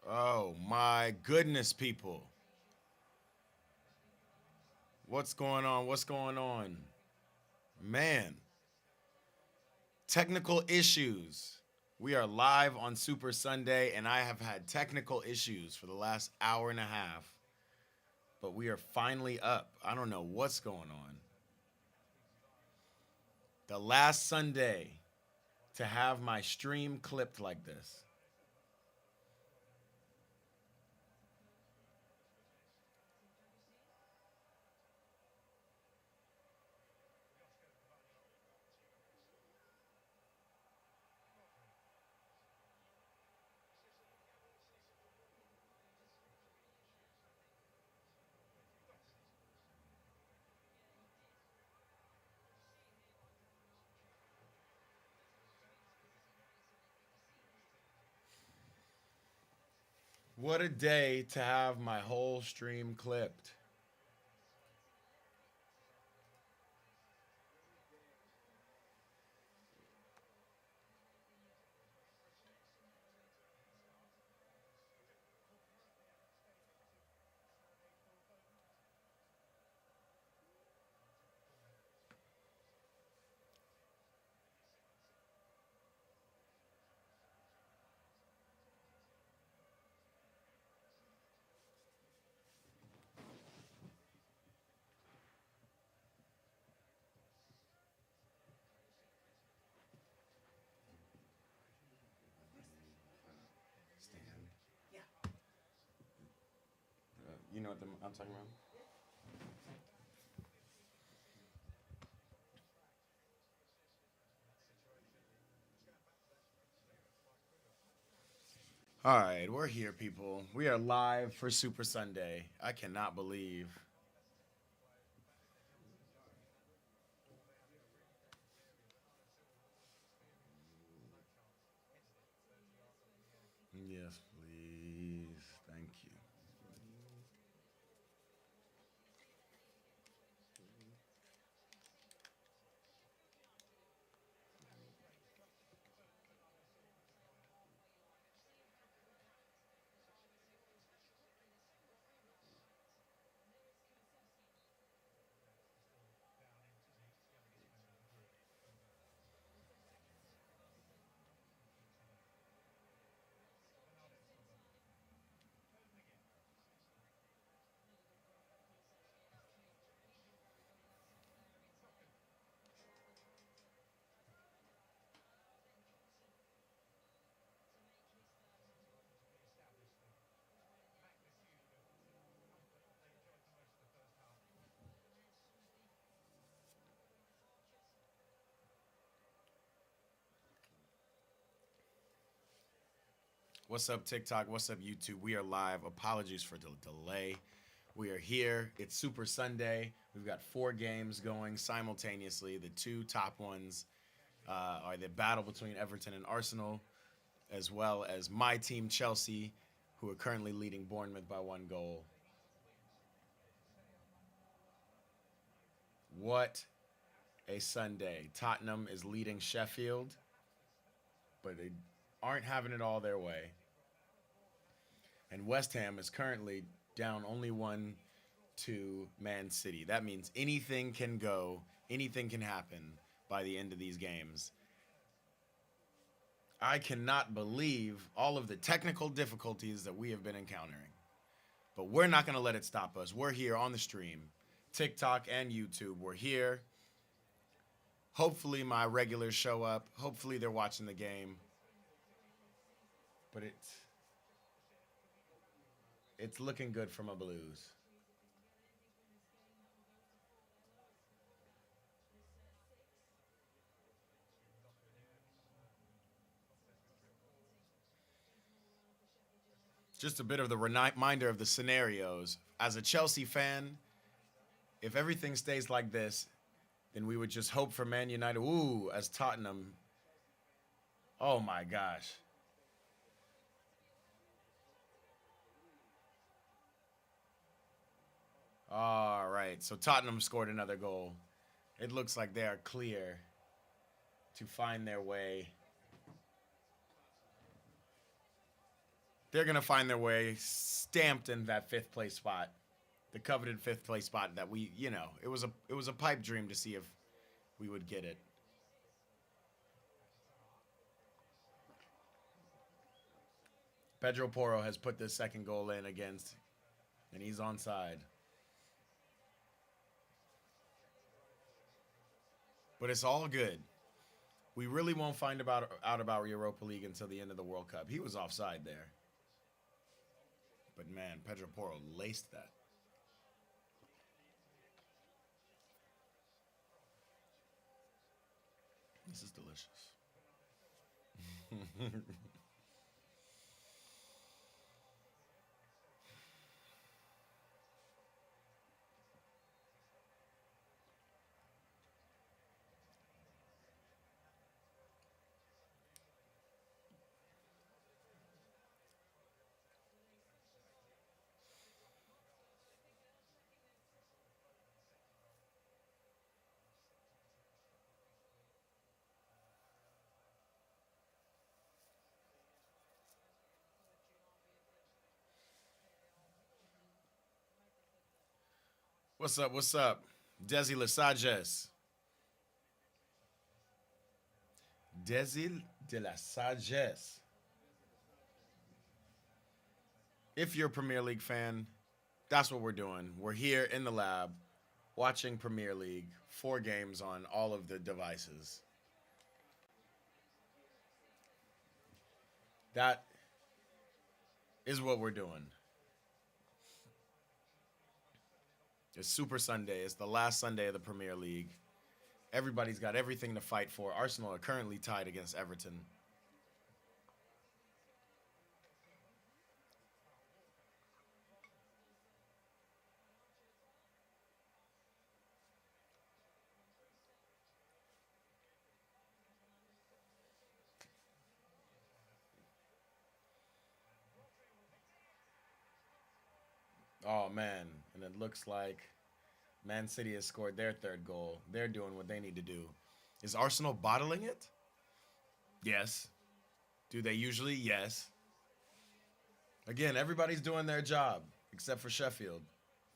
Oh my goodness, people. What's going on? What's going on? Man, technical issues. We are live on Super Sunday, and I have had technical issues for the last hour and a half, but we are finally up. I don't know what's going on. The last Sunday to have my stream clipped like this. What a day to have my whole stream clipped. You know what I'm talking about? All right, we're here, people. We are live for Super Sunday. I cannot believe. Yes, please. Thank you. What's up, TikTok? What's up, YouTube? We are live. Apologies for the delay. We are here. It's Super Sunday. We've got 4 games going simultaneously. The two top ones are the battle between Everton and Arsenal, as well as my team, Chelsea, who are currently leading Bournemouth by 1 goal. What a Sunday. Tottenham is leading Sheffield, but they aren't having it all their way. And West Ham is currently down only 1 to Man City. That means anything can go, anything can happen by the end of these games. I cannot believe all of the technical difficulties that we have been encountering. But we're not going to let it stop us. We're here on the stream, TikTok and YouTube. We're here. Hopefully my regulars show up. Hopefully they're watching the game. But it's looking good for my Blues. Just a bit of the reminder of the scenarios. As a Chelsea fan, if everything stays like this, then we would just hope for Man United. Ooh, as Tottenham. Oh my gosh. All right. So Tottenham scored another goal. It looks like they are clear to find their way. they're gonna find their way stamped in that fifth place spot, the coveted fifth place spot that we, it was a pipe dream to see if we would get it. Pedro Porro has put this second goal in against, and he's onside. But it's all good. We really won't find out about Europa League until the end of the World Cup. He was offside there. But man, Pedro Porro laced that. This is delicious. What's up? What's up? Desi Lasages. Desi de la Sagesse. If you're a Premier League fan, that's what we're doing. We're here in the lab watching Premier League, 4 games on all of the devices. That is what we're doing. It's Super Sunday. It's the last Sunday of the Premier League. Everybody's got everything to fight for. Arsenal are currently tied against Everton. Oh man, and it looks like Man City has scored their third goal. They're doing what they need to do. Is Arsenal bottling it? Yes. Do they usually? Yes. Again, everybody's doing their job except for Sheffield.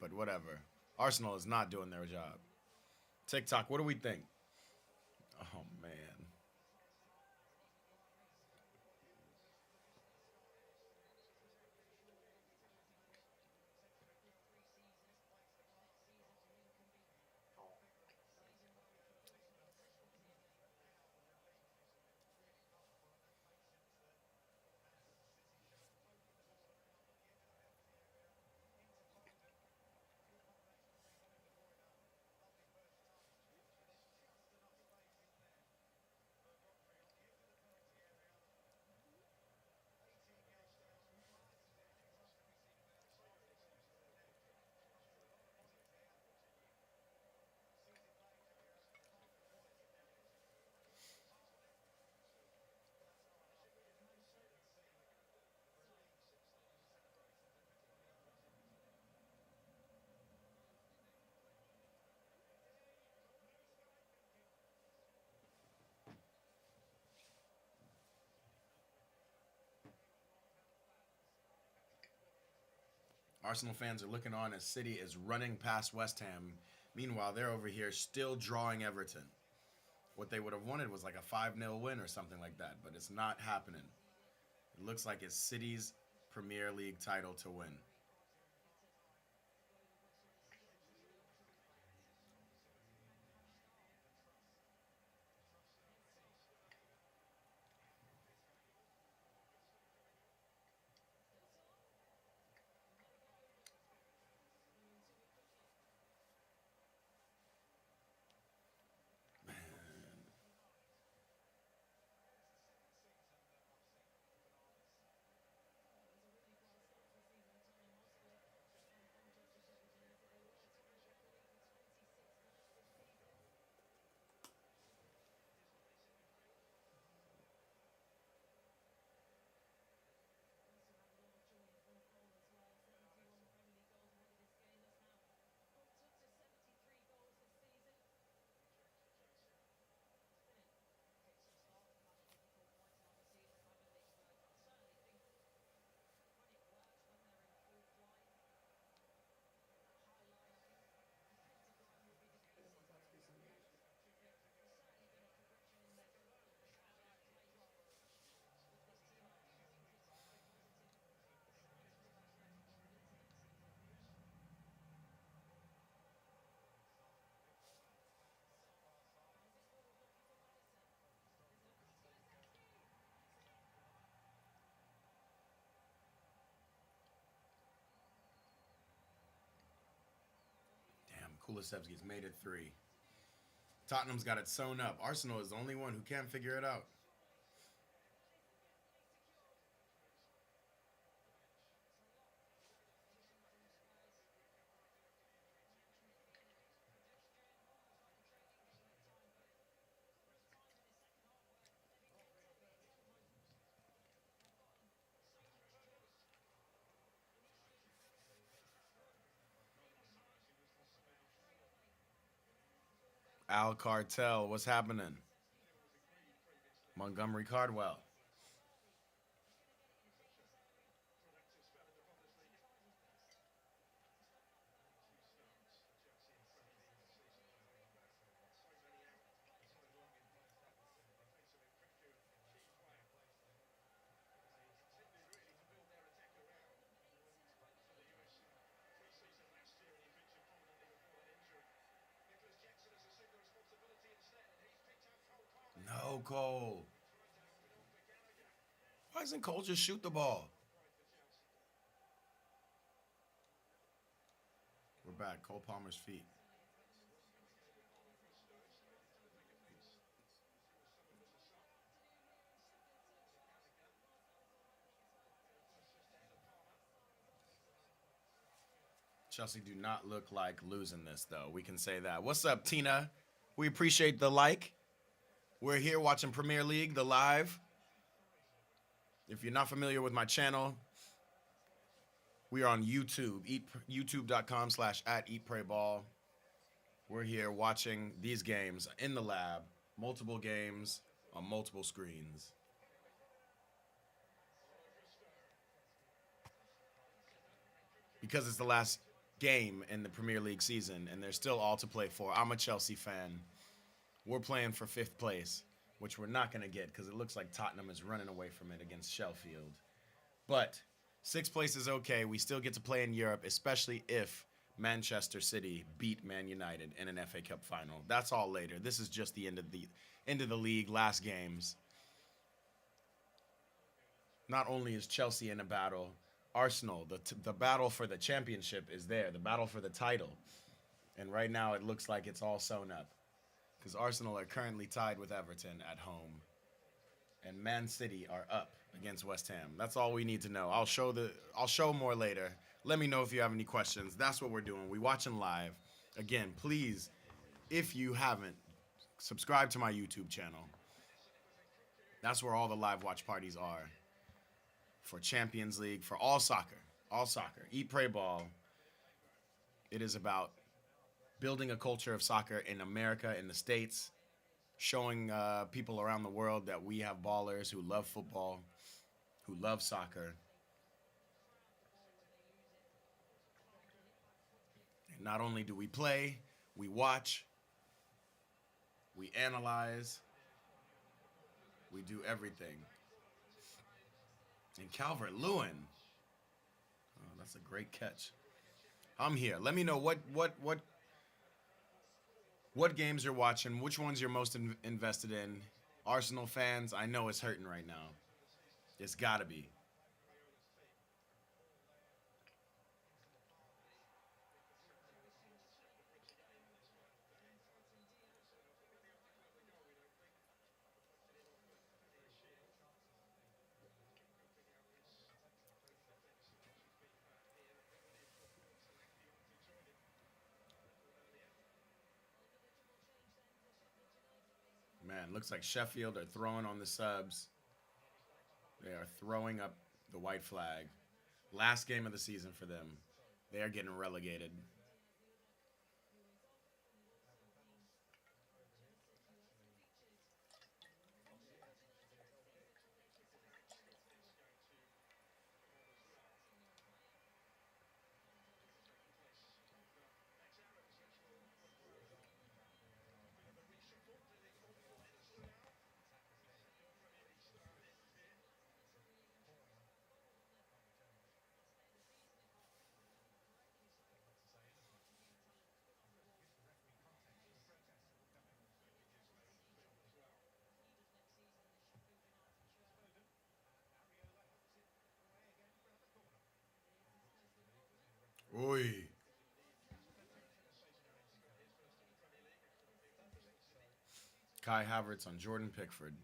But whatever. Arsenal is not doing their job. TikTok, what do we think? Oh man. Arsenal fans are looking on as City is running past West Ham. Meanwhile, they're over here still drawing Everton. What they would have wanted was like a 5-0 win or something like that, but it's not happening. It looks like it's City's Premier League title to win. Kulusevski's made it 3. Tottenham's got it sewn up. Arsenal is the only one who can't figure it out. Al Cartel, what's happening? Montgomery Cardwell. No, Cole. Why doesn't Cole just shoot the ball? We're back. Cole Palmer's feet. Chelsea do not look like losing this, though. We can say that. What's up, Tina? We appreciate the like. We're here watching Premier League, the live. If you're not familiar with my channel, we are on YouTube. YouTube.com/@EatPrayBall. We're here watching these games in the lab, multiple games on multiple screens. Because it's the last game in the Premier League season and there's still all to play for. I'm a Chelsea fan. We're playing for 5th place, which we're not going to get because it looks like Tottenham is running away from it against Sheffield. But 6th place is okay. We still get to play in Europe, especially if Manchester City beat Man United in an FA Cup final. That's all later. This is just the end of the league, last games. Not only is Chelsea in a battle, Arsenal, the battle for the championship is there, the battle for the title. And right now it looks like it's all sewn up because Arsenal are currently tied with Everton at home. And Man City are up against West Ham. That's all we need to know. I'll show more later. Let me know if you have any questions. That's what we're doing. We watching live. Again, please, if you haven't, subscribe to my YouTube channel. That's where all the live watch parties are. For Champions League, for all soccer. All soccer. Eat, Pray, Ball. It is about building a culture of soccer in America, in the States, showing people around the world that we have ballers who love football, who love soccer. And not only do we play, we watch, we analyze, we do everything. And Calvert-Lewin. Oh, that's a great catch. I'm here. Let me know what games you're watching, which ones you're most invested in. Arsenal fans, I know it's hurting right now. It's got to be. Man, looks like Sheffield are throwing on the subs. They are throwing up the white flag. Last game of the season for them. They are getting relegated. Oi. Kai Havertz on Jordan Pickford.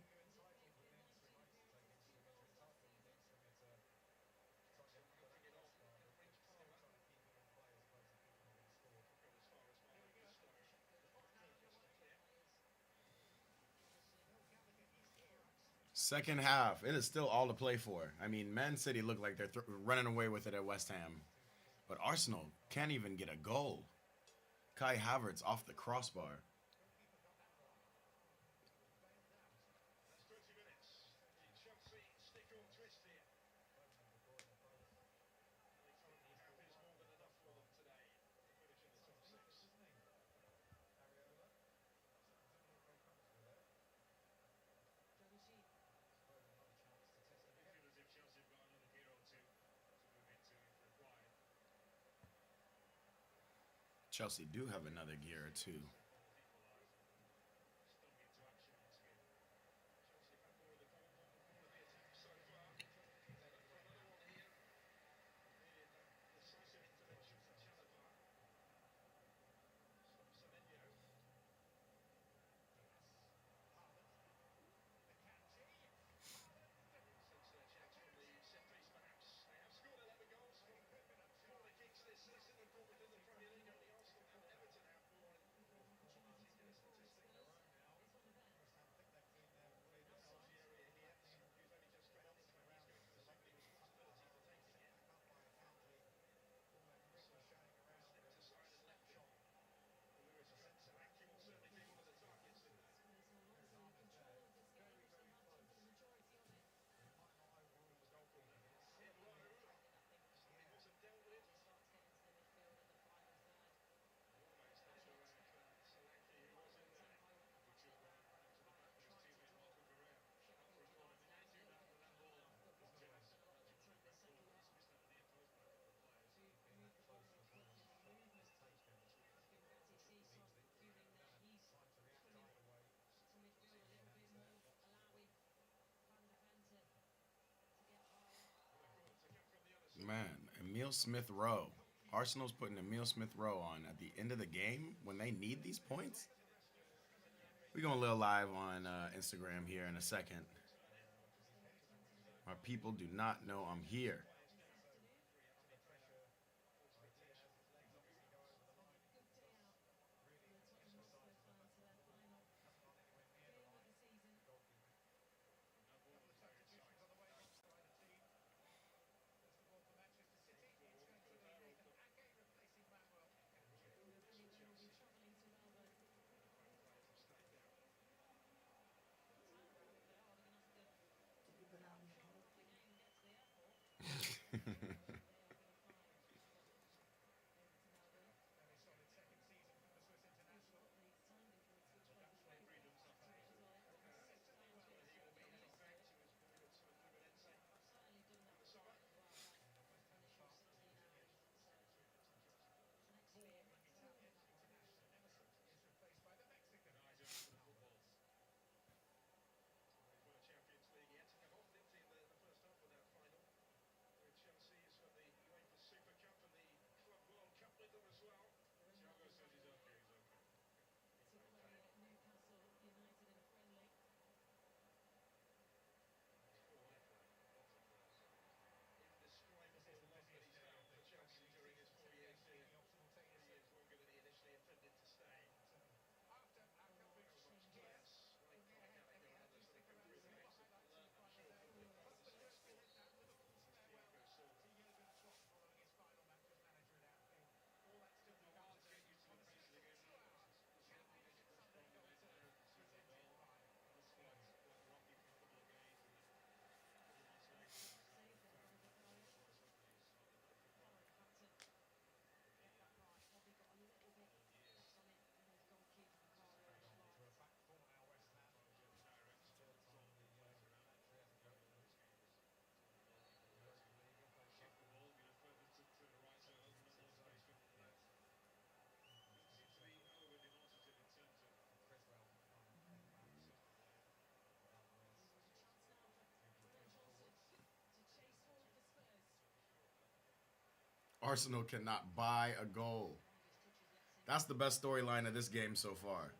Second half, it is still all to play for. I mean, Man City look like they're running away with it at West Ham, but Arsenal can't even get a goal. Kai Havertz off the crossbar. Chelsea do have another gear or two. Man, Emil Smith Rowe. Arsenal's putting Emil Smith Rowe on at the end of the game when they need these points. We're going a little live on Instagram here in a second. My people do not know I'm here. Arsenal cannot buy a goal. That's the best storyline of this game so far.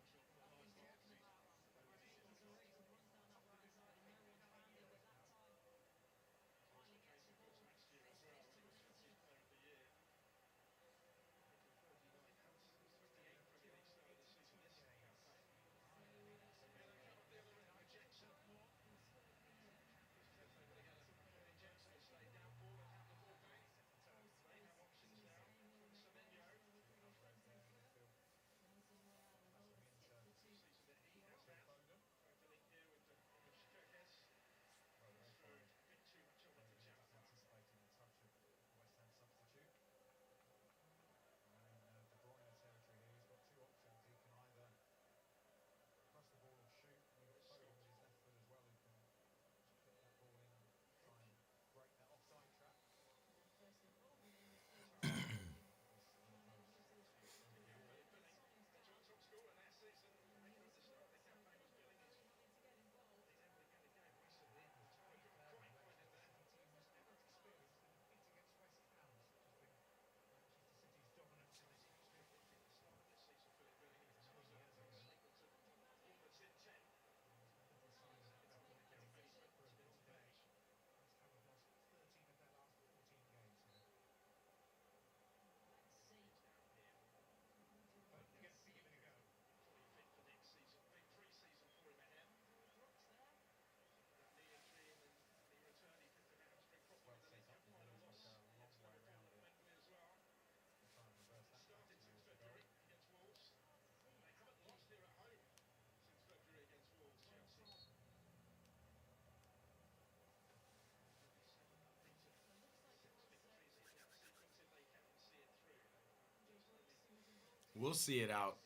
We'll see it out.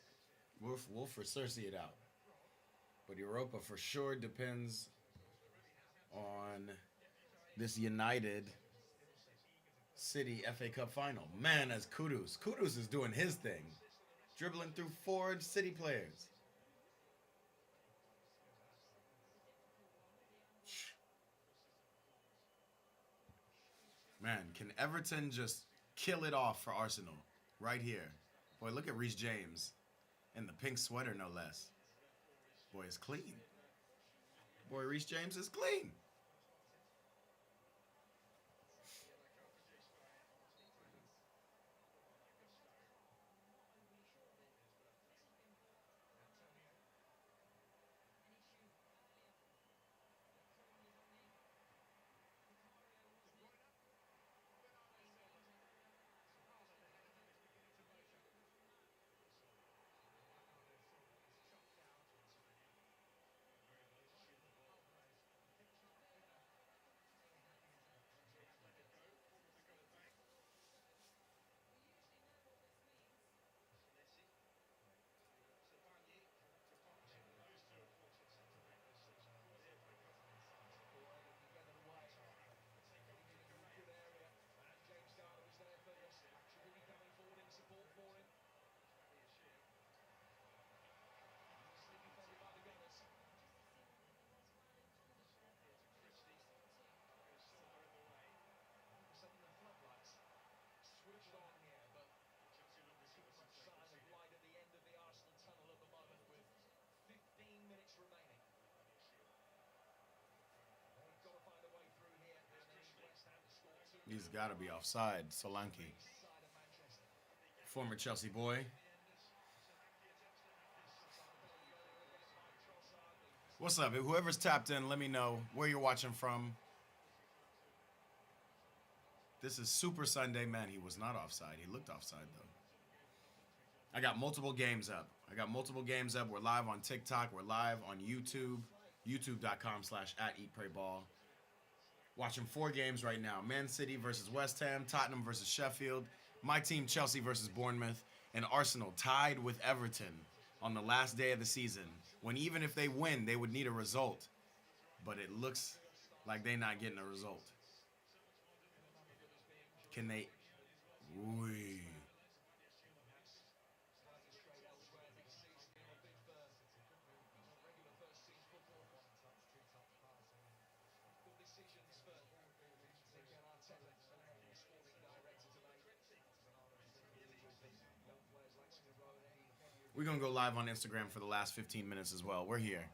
We'll for sure see it out. But Europa for sure depends on this United City FA Cup final. Man, as Kudus. Kudus is doing his thing. Dribbling through four City players. Man, can Everton just kill it off for Arsenal right here? Boy, look at Reece James in the pink sweater, no less. Boy, it's clean. Boy, Reece James is clean. He's got to be offside. Solanke, former Chelsea boy. What's up? Whoever's tapped in, let me know where you're watching from. This is Super Sunday. Man, he was not offside. He looked offside, though. I got multiple games up. We're live on TikTok. We're live on YouTube. YouTube.com/@EatPrayBall. Watching four games right now. Man City versus West Ham. Tottenham versus Sheffield. My team, Chelsea versus Bournemouth. And Arsenal tied with Everton on the last day of the season. When even if they win, they would need a result. But it looks like they're not getting a result. Can they... Ooh. We're going to go live on Instagram for the last 15 minutes as well. We're here.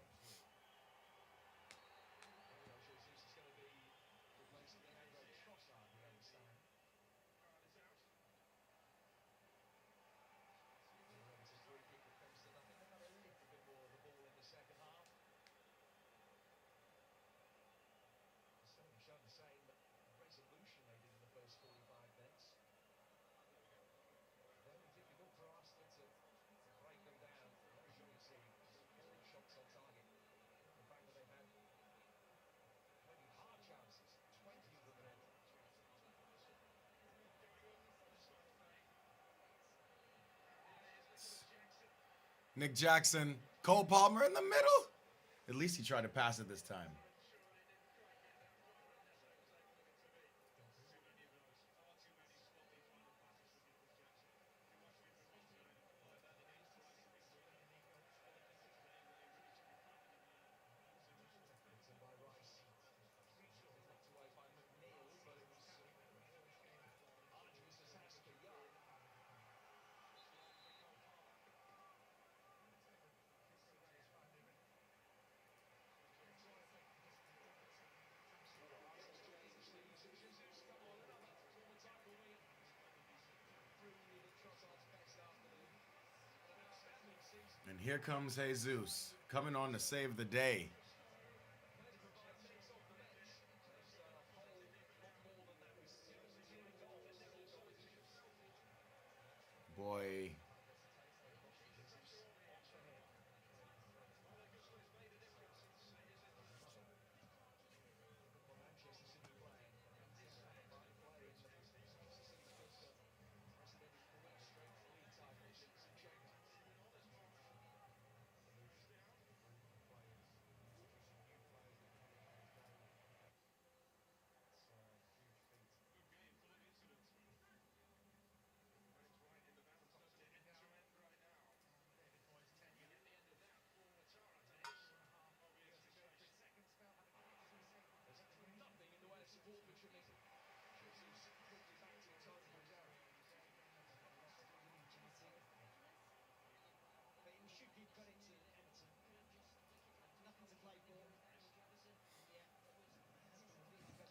Nick Jackson, Cole Palmer in the middle. At least he tried to pass it this time. And here comes Jesus, coming on to save the day. Boy.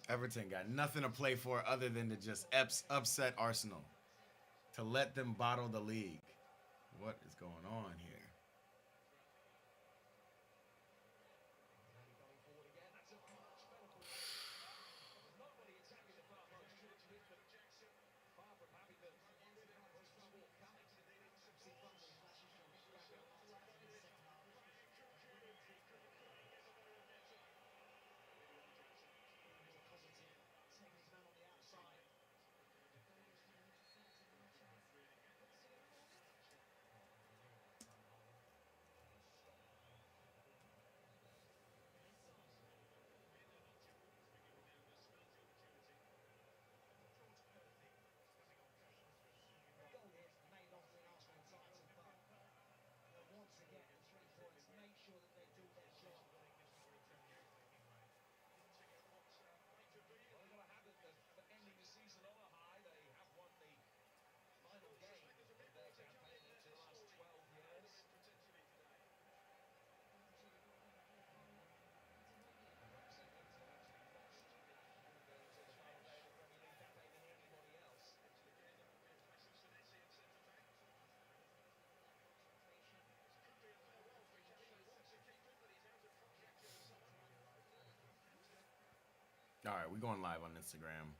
Everton got nothing to play for other than to just upset Arsenal, to let them bottle the league. What is going on here? All right, we going live on Instagram.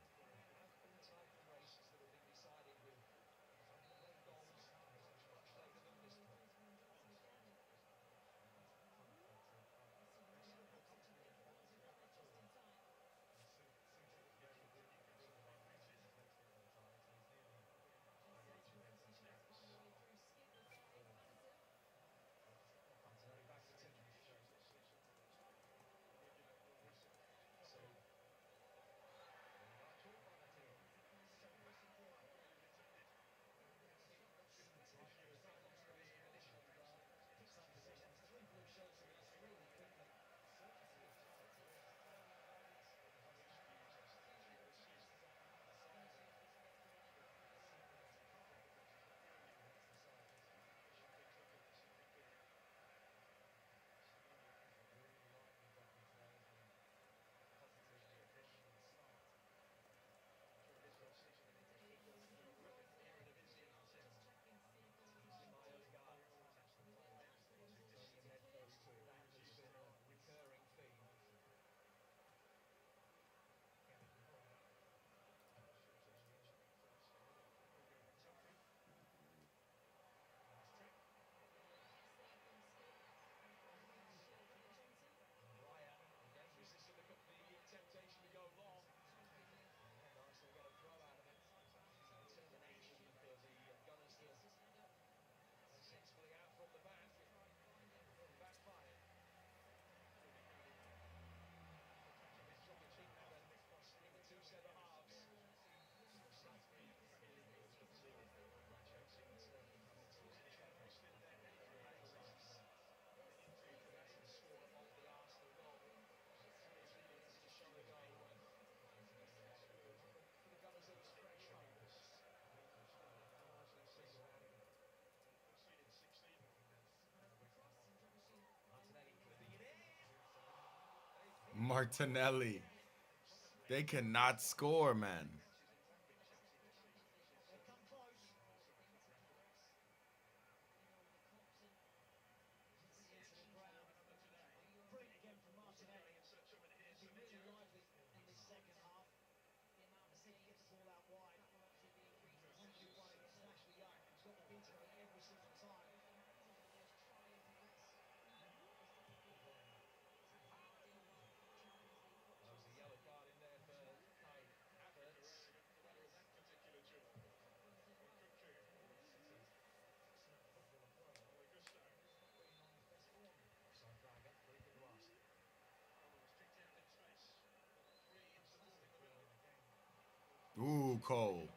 Martinelli. They cannot score, man. Ooh, Cole.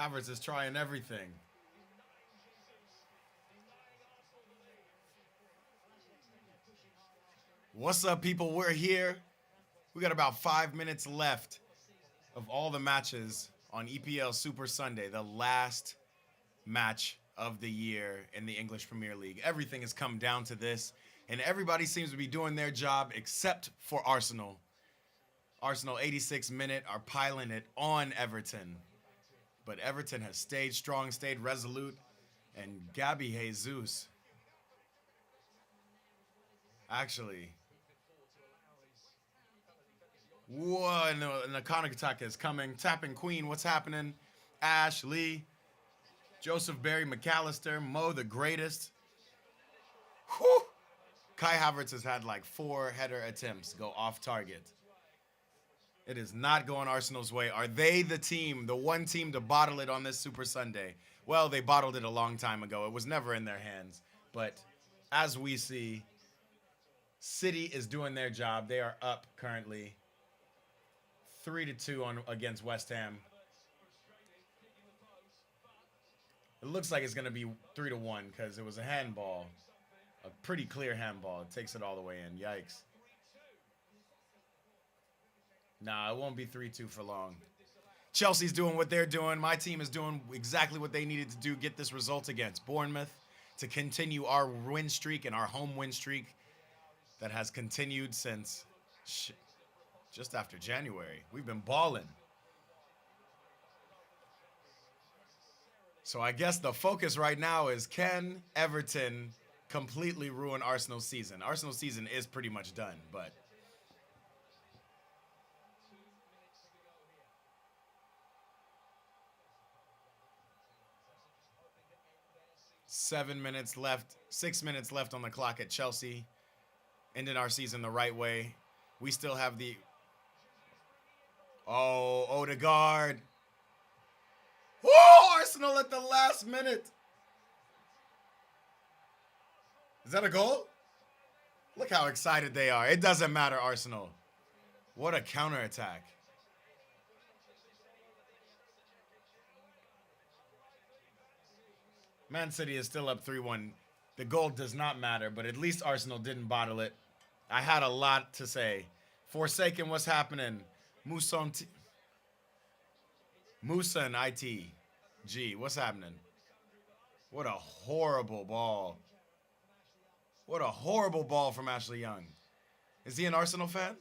Havertz is trying everything. What's up, people? We're here. We got about 5 minutes left of all the matches on EPL Super Sunday, the last match of the year in the English Premier League. Everything has come down to this, and everybody seems to be doing their job except for Arsenal. Arsenal, 86th minute, are piling it on Everton. But Everton has stayed strong, stayed resolute, and Gabby Jesus actually... Whoa, and the Iconic attack is coming. Tapping Queen, what's happening? Ash, Lee, Joseph Barry, McAllister, Mo the greatest. Whew. Kai Havertz has had like 4 header attempts go off target. It is not going Arsenal's way. Are they the team, the one team to bottle it on this Super Sunday? Well, they bottled it a long time ago. It was never in their hands. But as we see, City is doing their job. They are up currently 3-2 against West Ham. It looks like it's going to be 3-1 because it was a handball. A pretty clear handball. It takes it all the way in. Yikes. Nah, it won't be 3-2 for long. Chelsea's doing what they're doing. My team is doing exactly what they needed to do, get this result against Bournemouth to continue our win streak and our home win streak that has continued since just after January. We've been balling. So I guess the focus right now is, can Everton completely ruin Arsenal's season? Arsenal's season is pretty much done, but... 7 minutes left, 6 minutes left on the clock at Chelsea. Ending our season the right way. We still have the... Oh, Odegaard. Whoa, Arsenal at the last minute. Is that a goal? Look how excited they are. It doesn't matter, Arsenal. What a counterattack. Man City is still up 3-1. The goal does not matter, but at least Arsenal didn't bottle it. I had a lot to say. Forsaken, what's happening? Musa and ITG, what's happening? What a horrible ball. What a horrible ball from Ashley Young. Is he an Arsenal fan?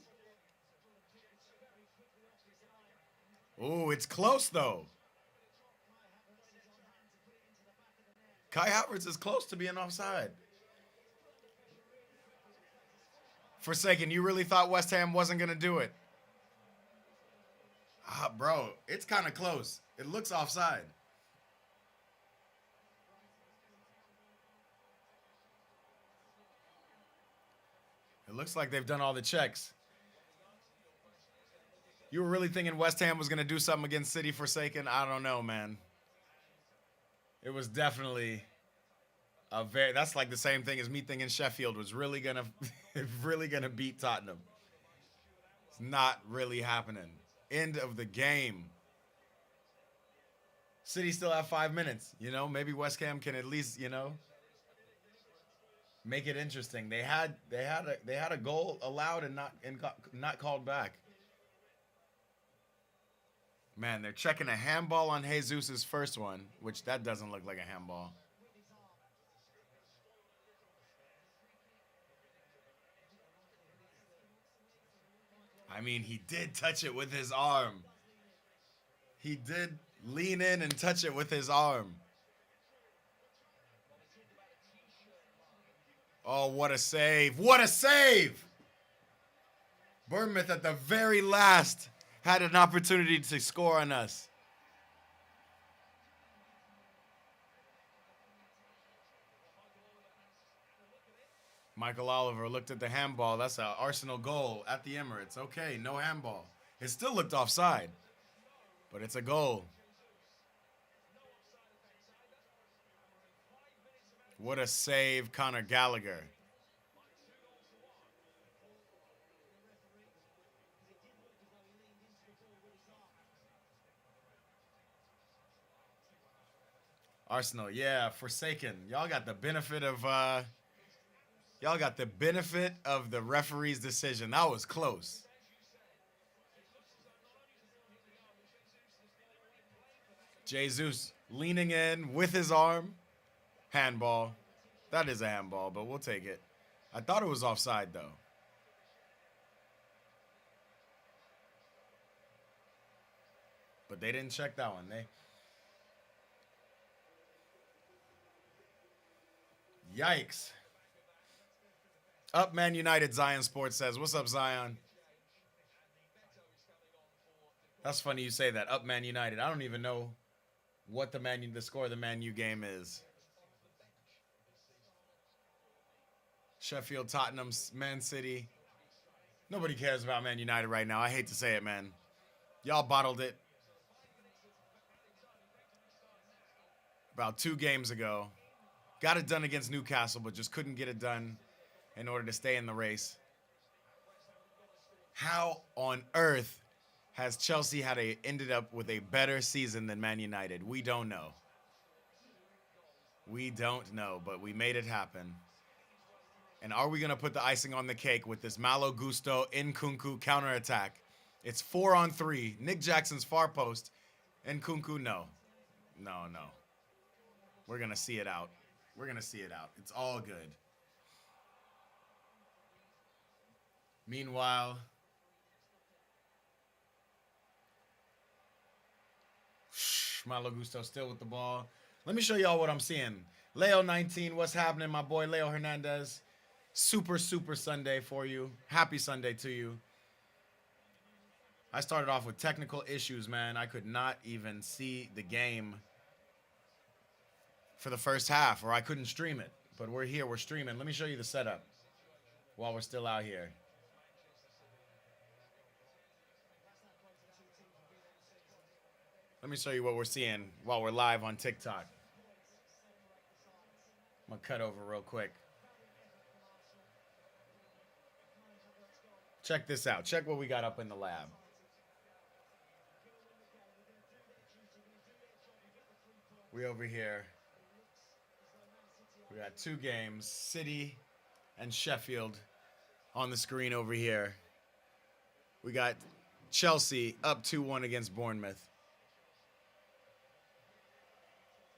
Ooh, it's close, though. Kai Havertz is close to being offside. Forsaken, you really thought West Ham wasn't going to do it? Bro, it's kind of close. It looks offside. It looks like they've done all the checks. You were really thinking West Ham was going to do something against City, Forsaken? I don't know, man. It was definitely that's like the same thing as me thinking Sheffield was really gonna beat Tottenham. It's not really happening. End of the game. City still have 5 minutes. You know, maybe West Ham can at least, you know, make it interesting. They had a goal allowed and not called back. Man, they're checking a handball on Jesus' first one, which that doesn't look like a handball. I mean, he did touch it with his arm. He did lean in and touch it with his arm. Oh, what a save. What a save! Bournemouth at the very last had an opportunity to score on us. Michael Oliver looked at the handball. That's an Arsenal goal at the Emirates. Okay, no handball. It still looked offside, but it's a goal. What a save, Conor Gallagher. Arsenal, yeah, Forsaken. Y'all got the benefit of the referee's decision. That was close. Jesus leaning in with his arm. Handball. That is a handball, but we'll take it. I thought it was offside though. But they didn't check that one. They Yikes. Up Man United, Zion Sports says. What's up, Zion? That's funny you say that. Up Man United. I don't even know what the score of the Man U game is. Sheffield, Tottenham, Man City. Nobody cares about Man United right now. I hate to say it, man. Y'all bottled it about 2 games ago. Got it done against Newcastle, but just couldn't get it done in order to stay in the race. How on earth has Chelsea ended up with a better season than Man United? We don't know. We don't know, but we made it happen. And are we going to put the icing on the cake with this Malo Gusto Nkunku counterattack? It's 4-on-3. Nick Jackson's far post. Nkunku, no. No. We're going to see it out. We're going to see it out. It's all good. Meanwhile, Malo Gusto still with the ball. Let me show y'all what I'm seeing. Leo 19, what's happening, my boy Leo Hernandez? Super Sunday for you. Happy Sunday to you. I started off with technical issues, man. I could not even see the game for the first half, or I couldn't stream it. But we're here, we're streaming. Let me show you the setup while we're still out here. Let me show you what we're seeing while we're live on TikTok. I'm going to cut over real quick. Check this out. Check what we got up in the lab. We over here. We got 2 games, City and Sheffield on the screen over here. We got Chelsea up 2-1 against Bournemouth.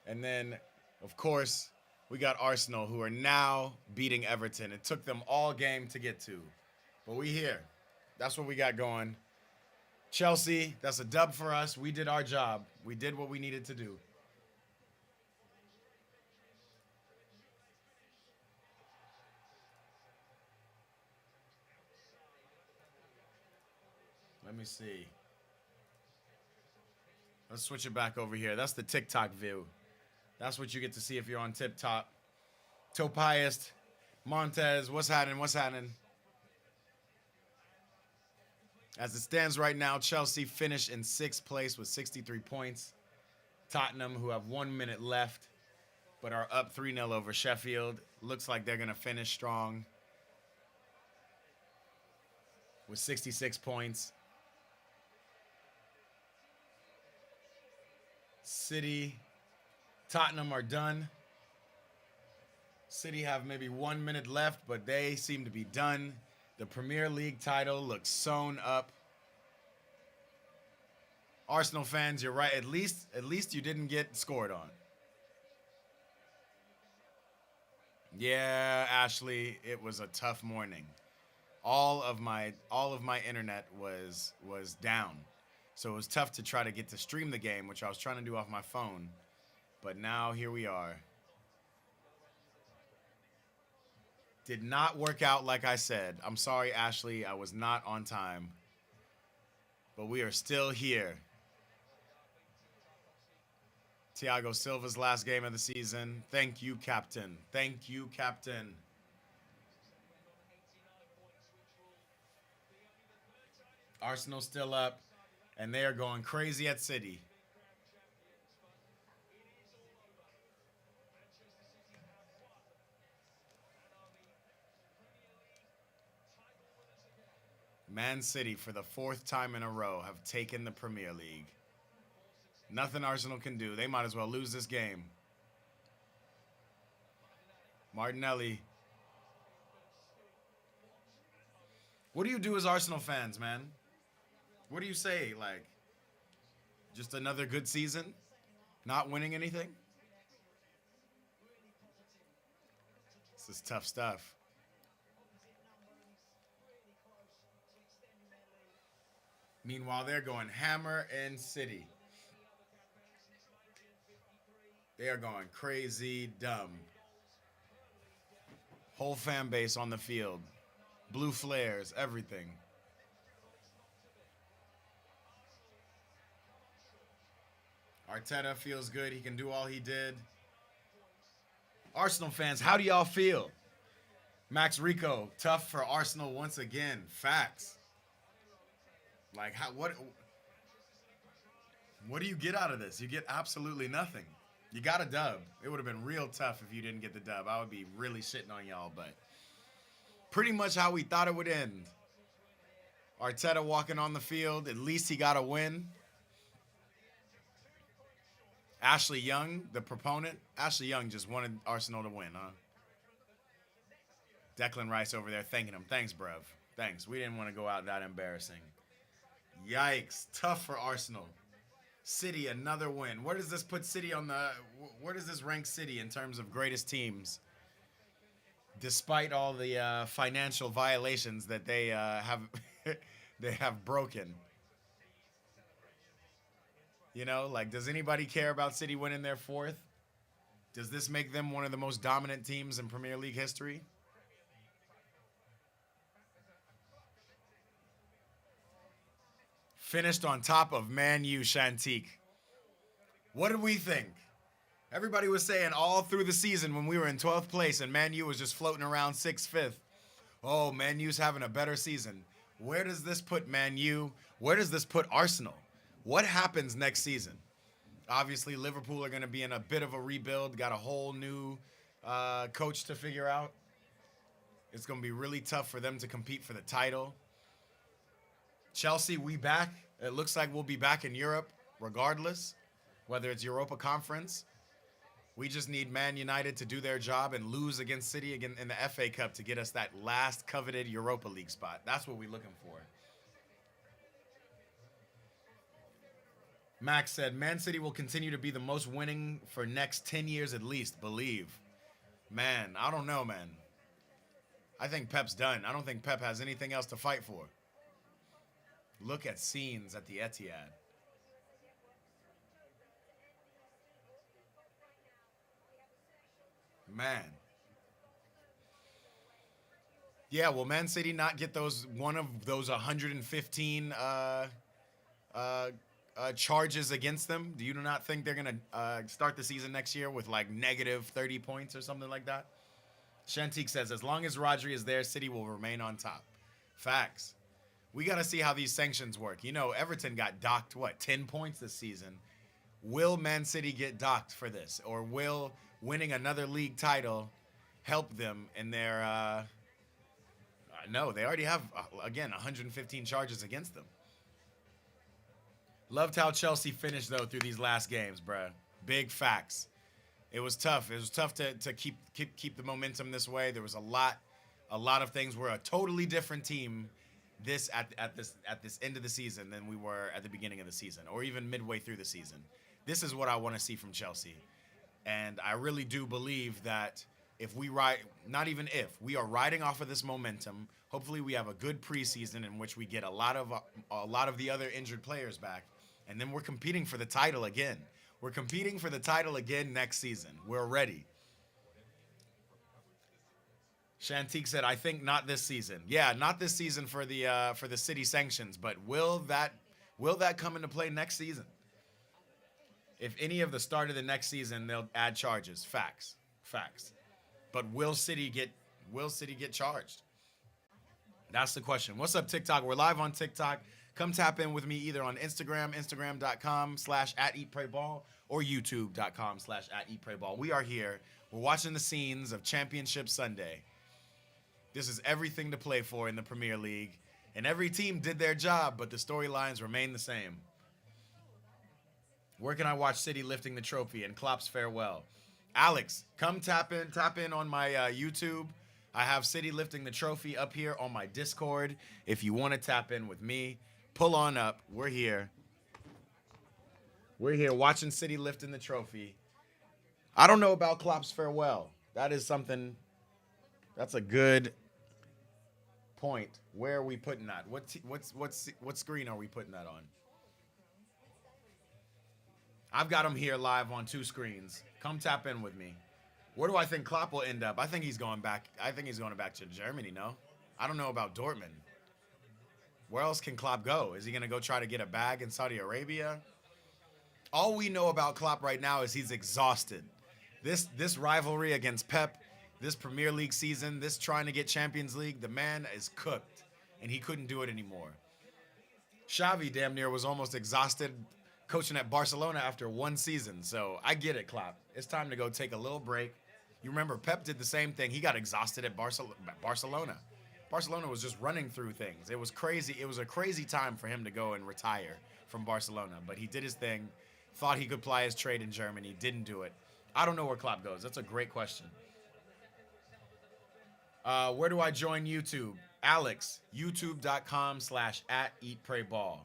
And then, of course, we got Arsenal, who are now beating Everton. It took them all game to get to. But we here. That's what we got going. Chelsea, that's a dub for us. We did our job. We did what we needed to do. Let me see. Let's switch it back over here. That's the TikTok view. That's what you get to see if you're on TikTok. Topias, Montez, what's happening? As it stands right now, Chelsea finished in 6th place with 63 points. Tottenham, who have 1 minute left, but are up 3-0 over Sheffield. Looks like they're going to finish strong with 66 points. City, Tottenham are done. City have maybe 1 minute left, but they seem to be done. The Premier League title looks sewn up. Arsenal fans, you're right. At least you didn't get scored on. Yeah, Ashley, it was a tough morning. All of my internet was down. So it was tough to try to get to stream the game, which I was trying to do off my phone. But now here we are. Did not work out like I said. I'm sorry, Ashley. I was not on time. But we are still here. Thiago Silva's last game of the season. Thank you, Captain. Thank you, Captain. Arsenal still up, and they are going crazy at City. Man City, for the 4th time in a row, have taken the Premier League. Nothing Arsenal can do. They might as well lose this game. Martinelli. What do you do as Arsenal fans, man? What do you say? Like, just another good season? Not winning anything? This is tough stuff. Meanwhile, they're going hammer and City. They are going crazy dumb. Whole fan base on the field. Blue flares, everything. Arteta feels good. He can do all he did. Arsenal fans, how do y'all feel? Max Rico, tough for Arsenal once again. Facts. Like, what do you get out of this? You get absolutely nothing. You got a dub. It would have been real tough if you didn't get the dub. I would be really shitting on y'all, but pretty much how we thought it would end. Arteta walking on the field. At least he got a win. Ashley Young, the proponent. Ashley Young just wanted Arsenal to win, huh? Declan Rice over there thanking him. Thanks, bruv. Thanks. We didn't want to go out that embarrassing. Yikes. Tough for Arsenal. City, another win. Where does this put City on the... Where does this rank City in terms of greatest teams? Despite all the financial violations that they have they have broken. You know, like, does anybody care about City winning their fourth? Does this make them one of the most dominant teams in Premier League history? Finished on top of Man U Shantique. What did we think? Everybody was saying all through the season when we were in 12th place and Man U was just floating around 6th, 5th. Oh, Man U's having a better season. Where does this put Man U? Where does this put Arsenal? What happens next season? Obviously, Liverpool are going to be in a bit of a rebuild. Got a whole new coach to figure out. It's going to be really tough for them to compete for the title. Chelsea, we back. It looks like we'll be back in Europe regardless, whether it's Europa Conference. We just need Man United to do their job and lose against City again in the FA Cup to get us that last coveted Europa League spot. That's what we're looking for. Max said, Man City will continue to be the most winning for next 10 years at least, believe. Man, I don't know, man. I think Pep's done. I don't think Pep has anything else to fight for. Look at scenes at the Etihad. Man. Yeah, will Man City not get one of those 115 charges against them? Do you not think they're going to start the season next year with like negative 30 points or something like that? Shantique says, as long as Rodri is there, City will remain on top. Facts. We got to see how these sanctions work. You know, Everton got docked, 10 points this season. Will Man City get docked for this? Or will winning another league title help them in their... no, they already have, again, 115 charges against them. Loved how Chelsea finished, though, through these last games, bruh. Big facts. It was tough. It was tough to keep the momentum this way. There was a lot of things. We're a totally different team at this end of the season than we were at the beginning of the season or even midway through the season. This is what I want to see from Chelsea. And I really do believe that if we we are riding off of this momentum. Hopefully we have a good preseason in which we get a lot of the other injured players back. And then we're competing for the title again. We're competing for the title again next season. We're ready. Shantique said, I think not this season. Yeah, not this season for the city sanctions, but will that come into play next season? If any of the start of the next season, they'll add charges. Facts. But will City get charged? That's the question. What's up, TikTok? We're live on TikTok. Come tap in with me either on Instagram, instagram.com/@eatprayball, or youtube.com/@eatprayball. We are here. We're watching the scenes of Championship Sunday. This is everything to play for in the Premier League. And every team did their job, but the storylines remain the same. Where can I watch City lifting the trophy and Klopp's farewell? Alex, come tap in on my YouTube. I have City lifting the trophy up here on my Discord. If you want to tap in with me, pull on up. We're here. We're here watching City lifting the trophy. I don't know about Klopp's farewell. That is something. That's a good point. Where are we putting that? What screen are we putting that on? I've got him here live on two screens. Come tap in with me. Where do I think Klopp will end up? I think he's going back. I think he's going back to Germany. No, I don't know about Dortmund. Where else can Klopp go? Is he going to go try to get a bag in Saudi Arabia? All we know about Klopp right now is he's exhausted. This rivalry against Pep, this Premier League season, this trying to get Champions League, the man is cooked, and he couldn't do it anymore. Xavi damn near was almost exhausted coaching at Barcelona after one season. So I get it, Klopp. It's time to go take a little break. You remember Pep did the same thing. He got exhausted at Barcelona. Barcelona was just running through things. It was crazy. It was a crazy time for him to go and retire from Barcelona. But he did his thing, thought he could ply his trade in Germany, didn't do it. I don't know where Klopp goes. That's a great question. Where do I join YouTube? Alex, youtube.com/@eatprayball.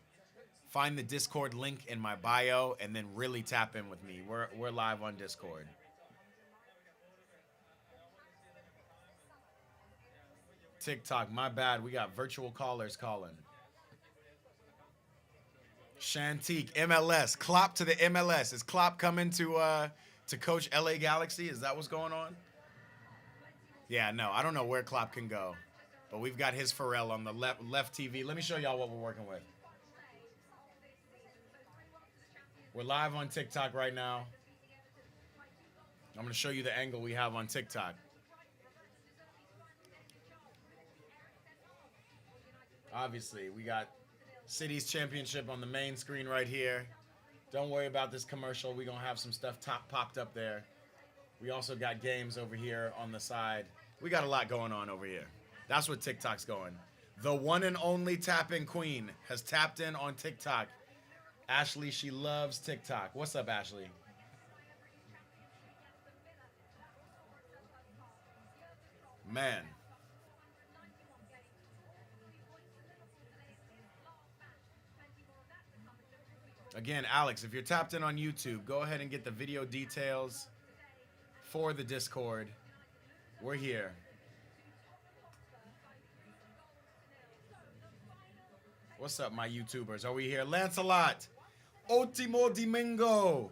Find the Discord link in my bio and then really tap in with me. We're live on Discord. TikTok, my bad. We got virtual callers calling. Shantique, MLS. Klopp to the MLS. Is Klopp coming to coach LA Galaxy? Is that what's going on? Yeah, no, I don't know where Klopp can go. But we've got his Pharrell on the left TV. Let me show y'all what we're working with. We're live on TikTok right now. I'm going to show you the angle we have on TikTok. Obviously, we got City's championship on the main screen right here. Don't worry about this commercial. We're going to have some stuff popped up there. We also got games over here on the side. We got a lot going on over here. That's what TikTok's going. The one and only tapping queen has tapped in on TikTok. Ashley, she loves TikTok. What's up, Ashley? Man. Again, Alex, if you're tapped in on YouTube, go ahead and get the video details for the Discord. We're here. What's up, my YouTubers? Are we here? Lancelot. Ultimo Domingo.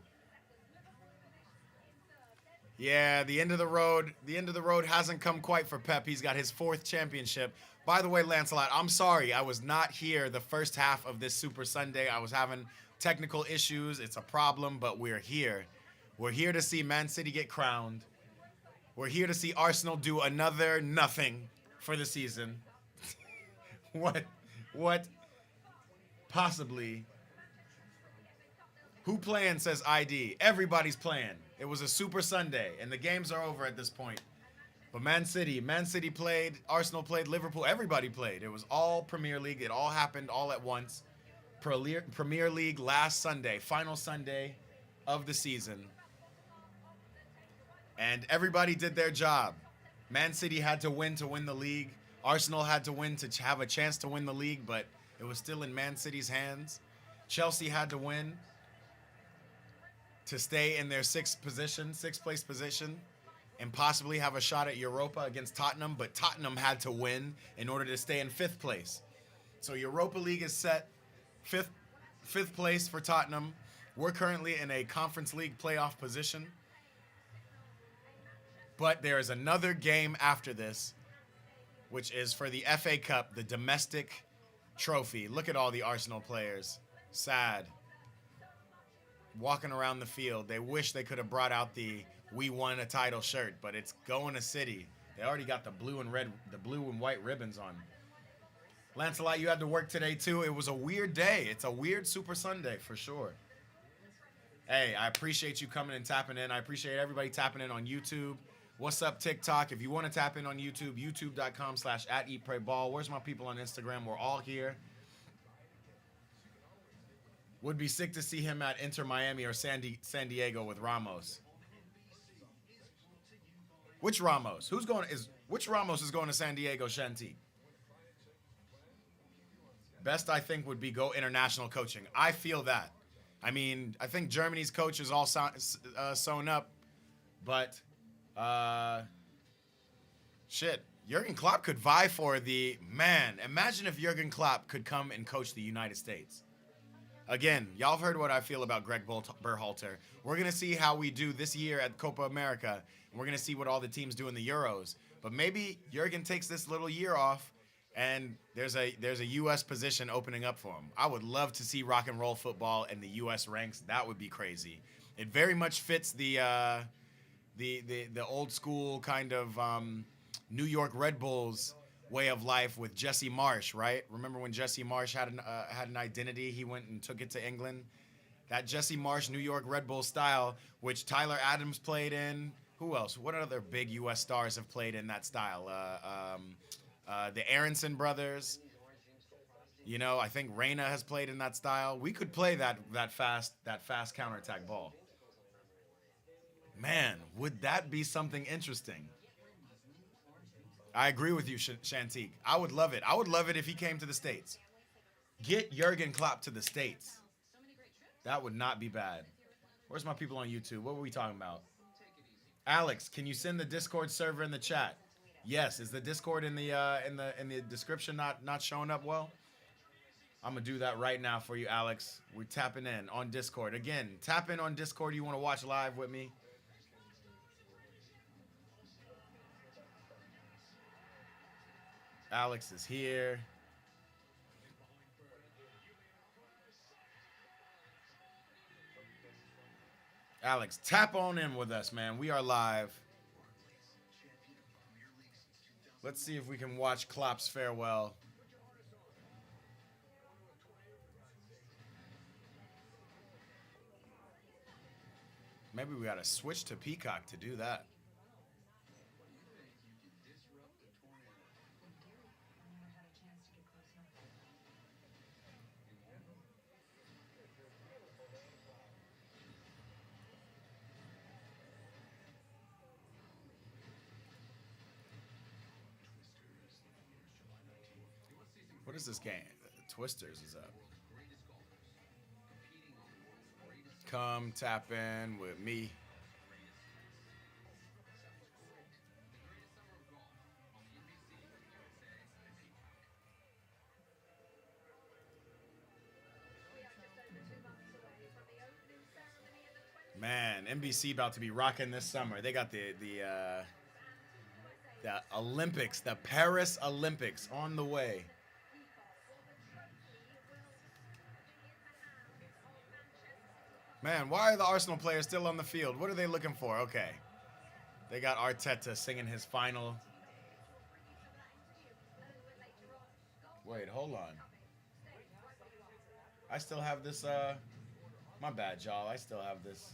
Yeah, the end of the road. The end of the road hasn't come quite for Pep. He's got his 4th championship. By the way, Lancelot, I'm sorry. I was not here the first half of this Super Sunday. I was having technical issues. It's a problem, but we're here. We're here to see Man City get crowned. We're here to see Arsenal do another nothing for the season. What possibly? Who playing, says ID. Everybody's playing. It was a Super Sunday, and the games are over at this point. But Man City played, Arsenal played, Liverpool, everybody played. It was all Premier League. It all happened all at once. Premier League last Sunday, final Sunday of the season. And everybody did their job. Man City had to win the league. Arsenal had to win to have a chance to win the league, but it was still in Man City's hands. Chelsea had to win to stay in their sixth place position, and possibly have a shot at Europa against Tottenham, but Tottenham had to win in order to stay in 5th place. So Europa League is set, fifth place for Tottenham. We're currently in a Conference League playoff position. But there is another game after this, which is for the FA Cup, the domestic trophy. Look at all the Arsenal players. Sad. Walking around the field. They wish they could have brought out the "We won a title" shirt, but it's going to City. They already got the blue and white ribbons on. Lancelot, you had to work today too. It was a weird day. It's a weird Super Sunday for sure. Hey, I appreciate you coming and tapping in. I appreciate everybody tapping in on YouTube. What's up, TikTok? If you want to tap in on YouTube, youtube.com/@eatprayball. Where's my people on Instagram? We're all here. Would be sick to see him at Inter Miami or San Diego with Ramos. Which Ramos? Which Ramos is going to San Diego Shantique? Best I think would be go international coaching. I feel that. I mean, I think Germany's coach is all sewn up, but shit, Jurgen Klopp could vie for the man. Imagine if Jurgen Klopp could come and coach the United States. Again, y'all have heard what I feel about Greg Berhalter. We're going to see how we do this year at Copa America, and we're going to see what all the teams do in the Euros. But maybe Jurgen takes this little year off, and there's a U.S. position opening up for him. I would love to see rock and roll football in the U.S. ranks. That would be crazy. It very much fits the old school kind of New York Red Bulls way of life with Jesse Marsh, right? Remember when Jesse Marsh had an identity? He went and took it to England. That Jesse Marsh New York Red Bull style, which Tyler Adams played in. Who else? What other big U.S. stars have played in that style? The Aronson brothers. You know, I think Reyna has played in that style. We could play that fast counterattack ball. Man, would that be something interesting? I agree with you, Shantique. I would love it. I would love it if he came to the States. Get Jurgen Klopp to the States. That would not be bad. Where's my people on YouTube? What were we talking about? Alex, can you send the Discord server in the chat? Yes. Is the Discord in the description not showing up well? I'm gonna do that right now for you, Alex. We're tapping in on Discord. Again, tap in on Discord. You want to watch live with me? Alex is here. Alex, tap on in with us, man. We are live. Let's see if we can watch Klopp's farewell. Maybe we gotta switch to Peacock to do that. What is this game? Twisters is up. Come tap in with me. Man, NBC about to be rocking this summer. They got the Olympics, the Paris Olympics on the way. Man, why are the Arsenal players still on the field? What are they looking for? Okay. They got Arteta singing his final. Wait, hold on. I still have this, my bad, y'all. I still have this.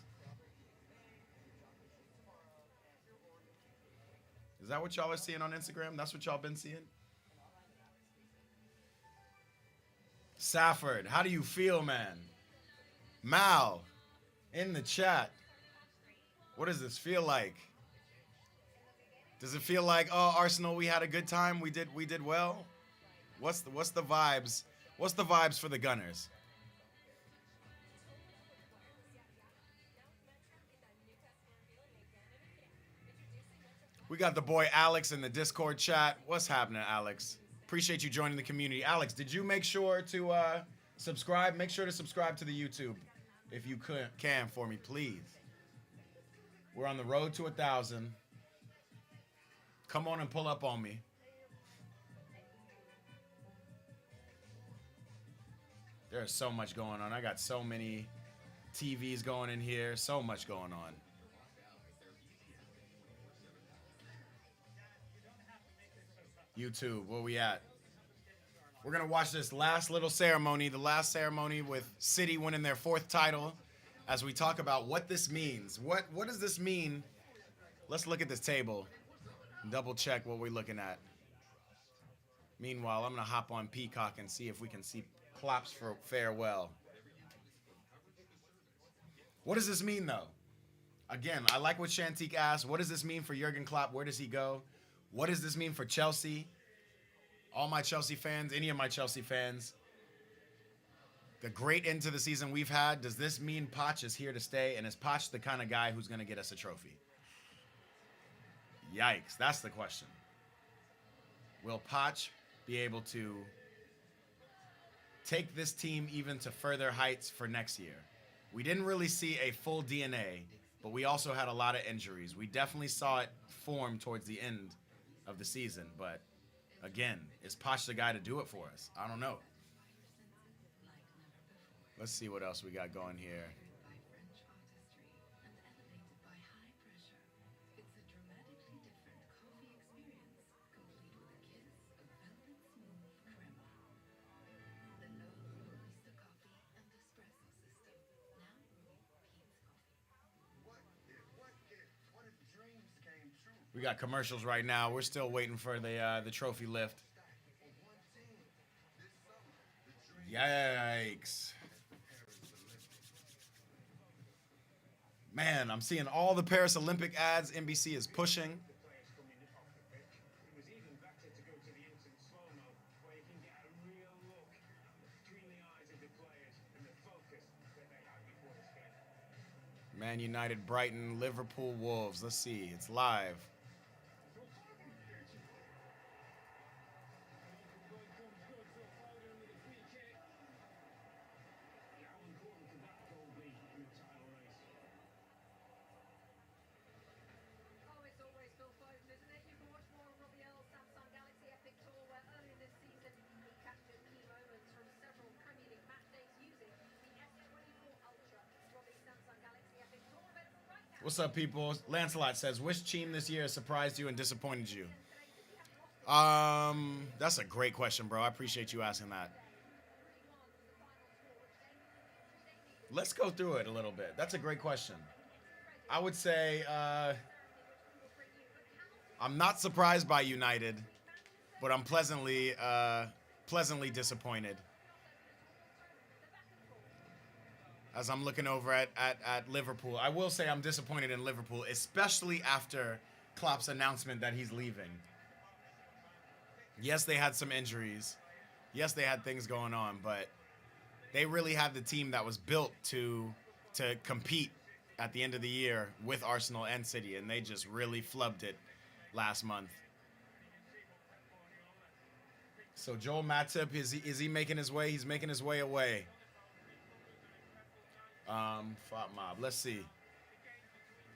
Is that what y'all are seeing on Instagram? That's what y'all been seeing? Safford, how do you feel, man? Mal, in the chat. What does this feel like? Does it feel like, oh, Arsenal, we had a good time, we did well? What's the vibes? What's the vibes for the Gunners? We got the boy Alex in the Discord chat. What's happening, Alex? Appreciate you joining the community. Alex, did you make sure to subscribe? Make sure to subscribe to the YouTube if you can for me, please. We're on the road to 1,000. Come on and pull up on me. There's so much going on. I got so many TVs going in here. So much going on. YouTube, where we at? We're going to watch this last little ceremony, the last ceremony with City winning their 4th title, as we talk about what this means. What does this mean? Let's look at this table and double check what we're looking at. Meanwhile, I'm going to hop on Peacock and see if we can see Klopp's for farewell. What does this mean, though? Again, I like what Shantique asked. What does this mean for Jurgen Klopp? Where does he go? What does this mean for Chelsea? All my Chelsea fans, any of my Chelsea fans, the great end to the season we've had, does this mean Poch is here to stay? And is Poch the kind of guy who's going to get us a trophy? Yikes, that's the question. Will Poch be able to take this team even to further heights for next year? We didn't really see a full DNA, but we also had a lot of injuries. We definitely saw it form towards the end of the season, but again, is Poch the guy to do it for us? I don't know. Let's see what else we got going here. We got commercials right now. We're still waiting for the trophy lift. Yikes. Man, I'm seeing all the Paris Olympic ads NBC is pushing. Man United, Brighton, Liverpool, Wolves. Let's see. It's live. What's up, people? Lancelot says, which team this year has surprised you and disappointed you? That's a great question, bro. I appreciate you asking that. Let's go through it a little bit. That's a great question. I would say I'm not surprised by United, but I'm pleasantly disappointed. As I'm looking over at Liverpool, I will say I'm disappointed in Liverpool, especially after Klopp's announcement that he's leaving. Yes, they had some injuries. Yes, they had things going on, but they really had the team that was built to compete at the end of the year with Arsenal and City, and they just really flubbed it last month. So Joel Matip, is he making his way? He's making his way away. Flop mob. Let's see.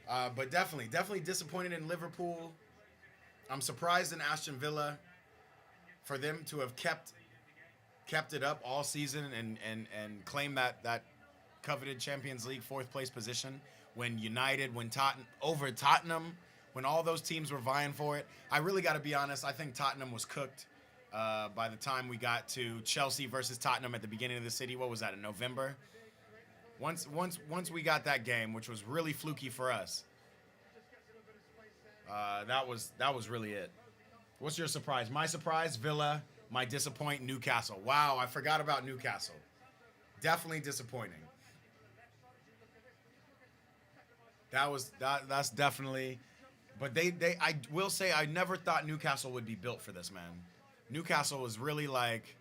But definitely disappointed in Liverpool. I'm surprised in Aston Villa for them to have kept it up all season and claim that coveted Champions League fourth place position when United, when Tottenham, when all those teams were vying for it. I really got to be honest. I think Tottenham was cooked by the time we got to Chelsea versus Tottenham at the beginning of the city. What was that, in November? Once we got that game, which was really fluky for us, that was really it. What's your surprise? My surprise, Villa. My disappoint, Newcastle. Wow, I forgot about Newcastle. Definitely disappointing. That's definitely. But I will say I never thought Newcastle would be built for this, man. Newcastle was really like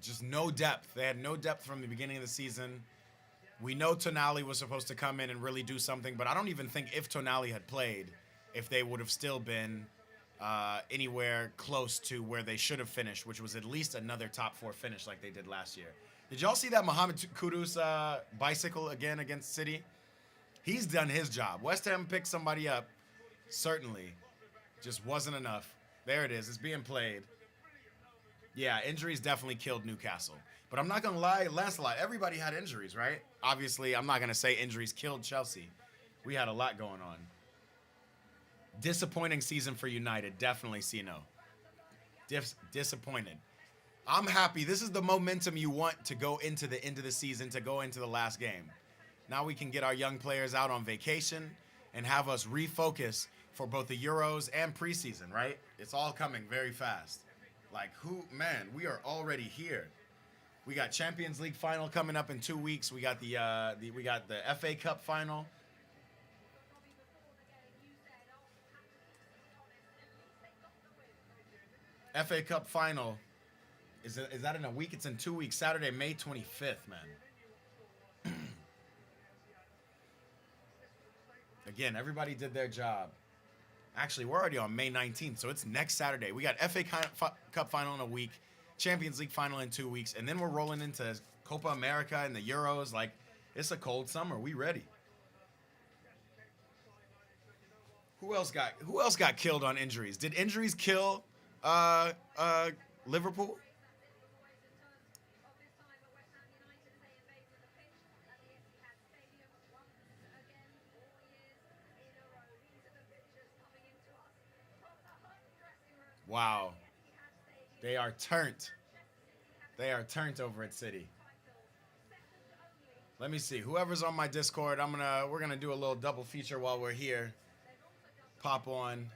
just no depth. They had no depth from the beginning of the season. We know Tonali was supposed to come in and really do something, but I don't even think if Tonali had played, if they would have still been anywhere close to where they should have finished, which was at least another top four finish like they did last year. Did y'all see that Mohamed Kudus bicycle again against City? He's done his job. West Ham picked somebody up, certainly. Just wasn't enough. There it is. It's being played. Yeah, injuries definitely killed Newcastle. But I'm not going to lie, Lancelot, everybody had injuries, right? Obviously, I'm not going to say injuries killed Chelsea. We had a lot going on. Disappointing season for United. Definitely Sino. Disappointed. I'm happy. This is the momentum you want to go into the end of the season, to go into the last game. Now we can get our young players out on vacation and have us refocus for both the Euros and preseason, right? It's all coming very fast. Like, we are already here. We got Champions League final coming up in 2 weeks. We got the FA Cup final. FA Cup final. Is that in a week? It's in 2 weeks. Saturday, May 25th, man. Again, everybody did their job. Actually, we're already on May 19th, so it's next Saturday. We got Cup final in a week, Champions League final in 2 weeks, and then we're rolling into Copa America and the Euros. Like, it's a cold summer. We ready. Who else got killed on injuries? Did injuries kill Liverpool? Wow. They are turned. They are turned over at City. Let me see. Whoever's on my Discord, we're gonna do a little double feature while we're here. Pop on.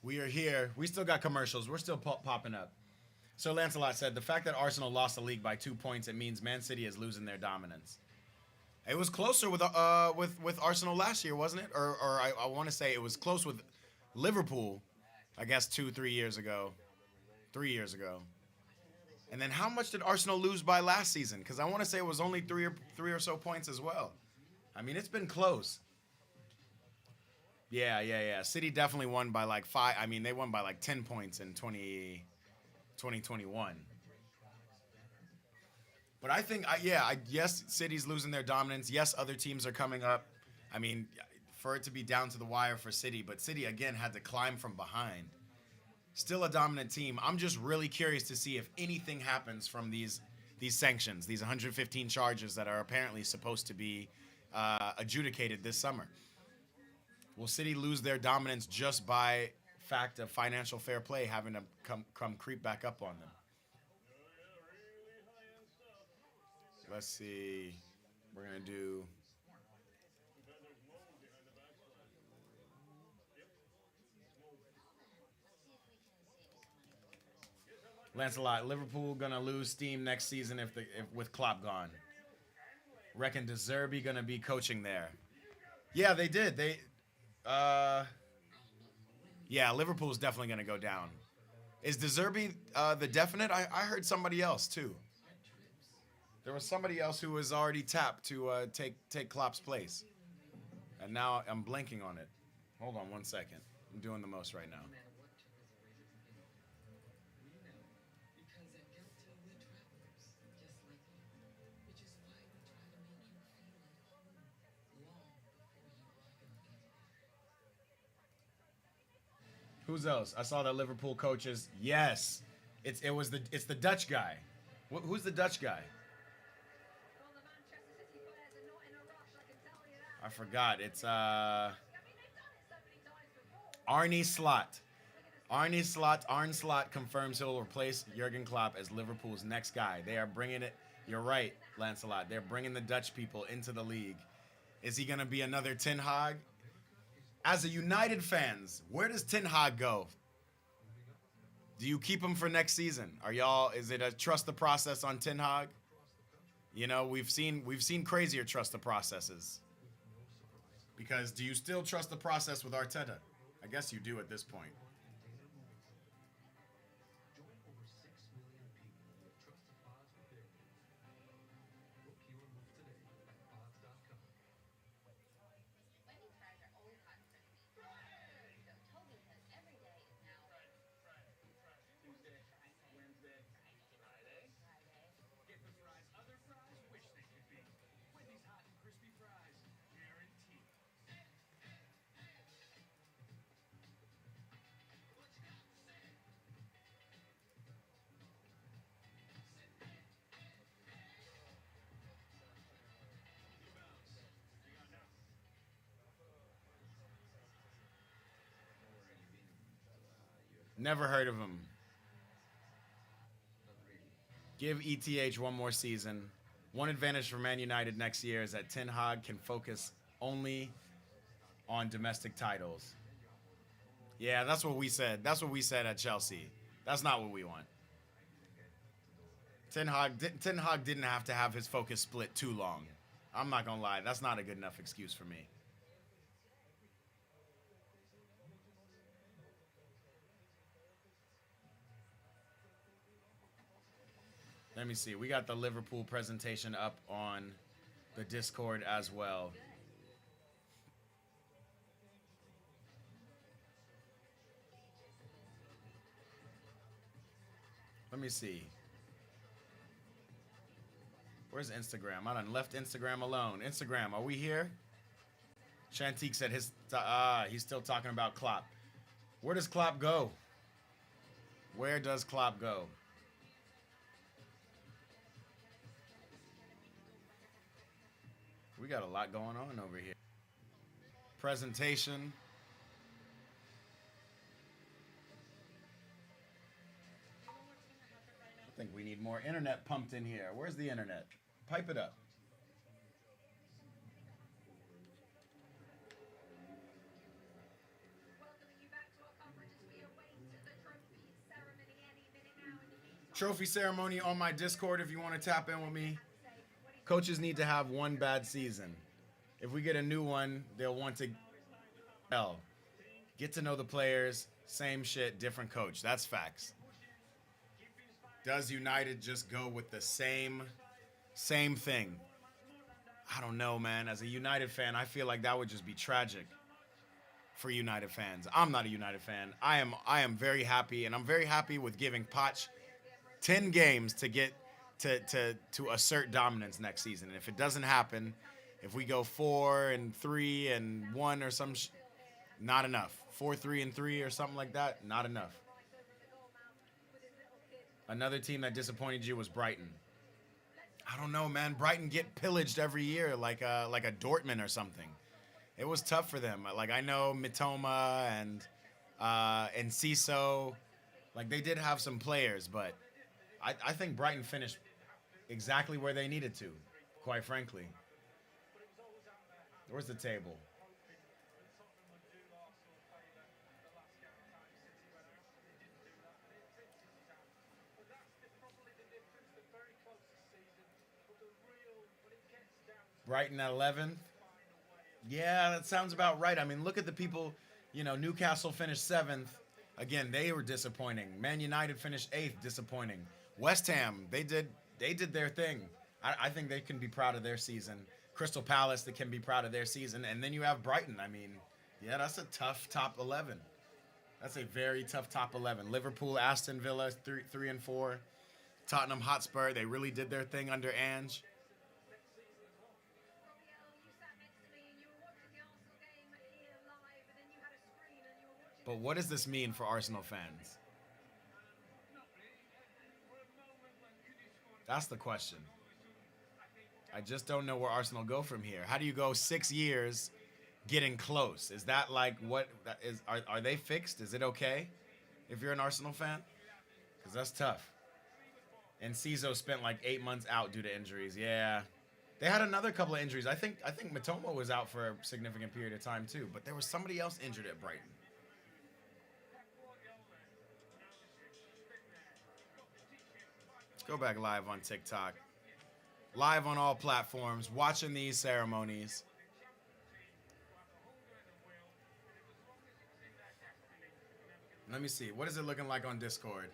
We are here. We still got commercials. We're still popping up. So Lancelot said, the fact that Arsenal lost the league by 2 points, it means Man City is losing their dominance. It was closer with Arsenal last year, wasn't it? Or I want to say it was close with Liverpool, I guess 3 years ago. 3 years ago. And then how much did Arsenal lose by last season? Because I want to say it was only three or so points as well. I mean, it's been close. Yeah. City definitely won by like 5. I mean, they won by like 10 points in 2021. But I think, yes, City's losing their dominance. Yes, other teams are coming up. I mean, for it to be down to the wire for City, but City, again, had to climb from behind. Still a dominant team. I'm just really curious to see if anything happens from these sanctions, these 115 charges that are apparently supposed to be adjudicated this summer. Will City lose their dominance just by fact of financial fair play having to come creep back up on them? Let's see. We're going to do... Lancelot, Liverpool gonna lose steam next season if with Klopp gone. Reckon De Zerbi gonna be coaching there. Yeah, they did. Yeah, Liverpool's definitely gonna go down. Is De Zerbi the definite? I heard somebody else too. There was somebody else who was already tapped to take Klopp's place, and now I'm blanking on it. Hold on 1 second. I'm doing the most right now. Who's else? I saw that Liverpool coaches. Yes, it's the Dutch guy. Who's the Dutch guy? I forgot. It's Arne Slot. Arne Slot confirms he'll replace Jurgen Klopp as Liverpool's next guy. They are bringing it. You're right, Lancelot. They're bringing the Dutch people into the league. Is he gonna be another Ten Hag? As a United fans, where does Ten Hag go? Do you keep him for next season? Is it a trust the process on Ten Hag? You know, we've seen crazier trust the processes. Because do you still trust the process with Arteta? I guess you do at this point. Never heard of him. Give ETH one more season. One advantage for Man United next year is that Ten Hag can focus only on domestic titles. Yeah, that's what we said. That's what we said at Chelsea. That's not what we want. Ten Hag didn't have to have his focus split too long. I'm not gonna lie, that's not a good enough excuse for me. Let me see. We got the Liverpool presentation up on the Discord as well. Let me see. Where's Instagram? I done left Instagram alone. Instagram, are we here? Shantique said he's still talking about Klopp. Where does Klopp go? Where does Klopp go? We got a lot going on over here. Presentation. I think we need more internet pumped in here. Where's the internet? Pipe it up. Trophy ceremony on my Discord if you want to tap in with me. Coaches need to have one bad season. If we get a new one, they'll want to get to know the players. Same shit, different coach. That's facts. Does United just go with the same thing? I don't know, man. As a United fan, I feel like that would just be tragic for United fans. I'm not a United fan. I am very happy, and I'm very happy with giving Poch 10 games to get to assert dominance next season. And if it doesn't happen, if we go 4-3-1 or some not enough. 4-3-3 or something like that, not enough. Another team that disappointed you was Brighton. I don't know, man. Brighton get pillaged every year like a Dortmund or something. It was tough for them. Like, I know Mitoma and Ciso, like, they did have some players, but I think Brighton finished exactly where they needed to, quite frankly. Where's the table? Brighton at 11th. Yeah, that sounds about right. I mean, look at the people. Newcastle finished 7th. Again, they were disappointing. Man United finished 8th, disappointing. West Ham, they did their thing. I think they can be proud of their season. Crystal Palace, they can be proud of their season. And then you have Brighton. I mean, yeah, that's a tough top 11. That's a very tough top 11. Liverpool, Aston Villa, 3 and 4. Tottenham Hotspur, they really did their thing under Ange. But what does this mean for Arsenal fans? That's the question. I just don't know where Arsenal go from here. How do you go 6 years getting close? Is that like what is? Are they fixed? Is it okay if you're an Arsenal fan? Because that's tough. And Ciso spent like 8 months out due to injuries. Yeah. They had another couple of injuries. I think Mitoma was out for a significant period of time too. But there was somebody else injured at Brighton. Go back live on TikTok. Live on all platforms, watching these ceremonies. Let me see. What is it looking like on Discord?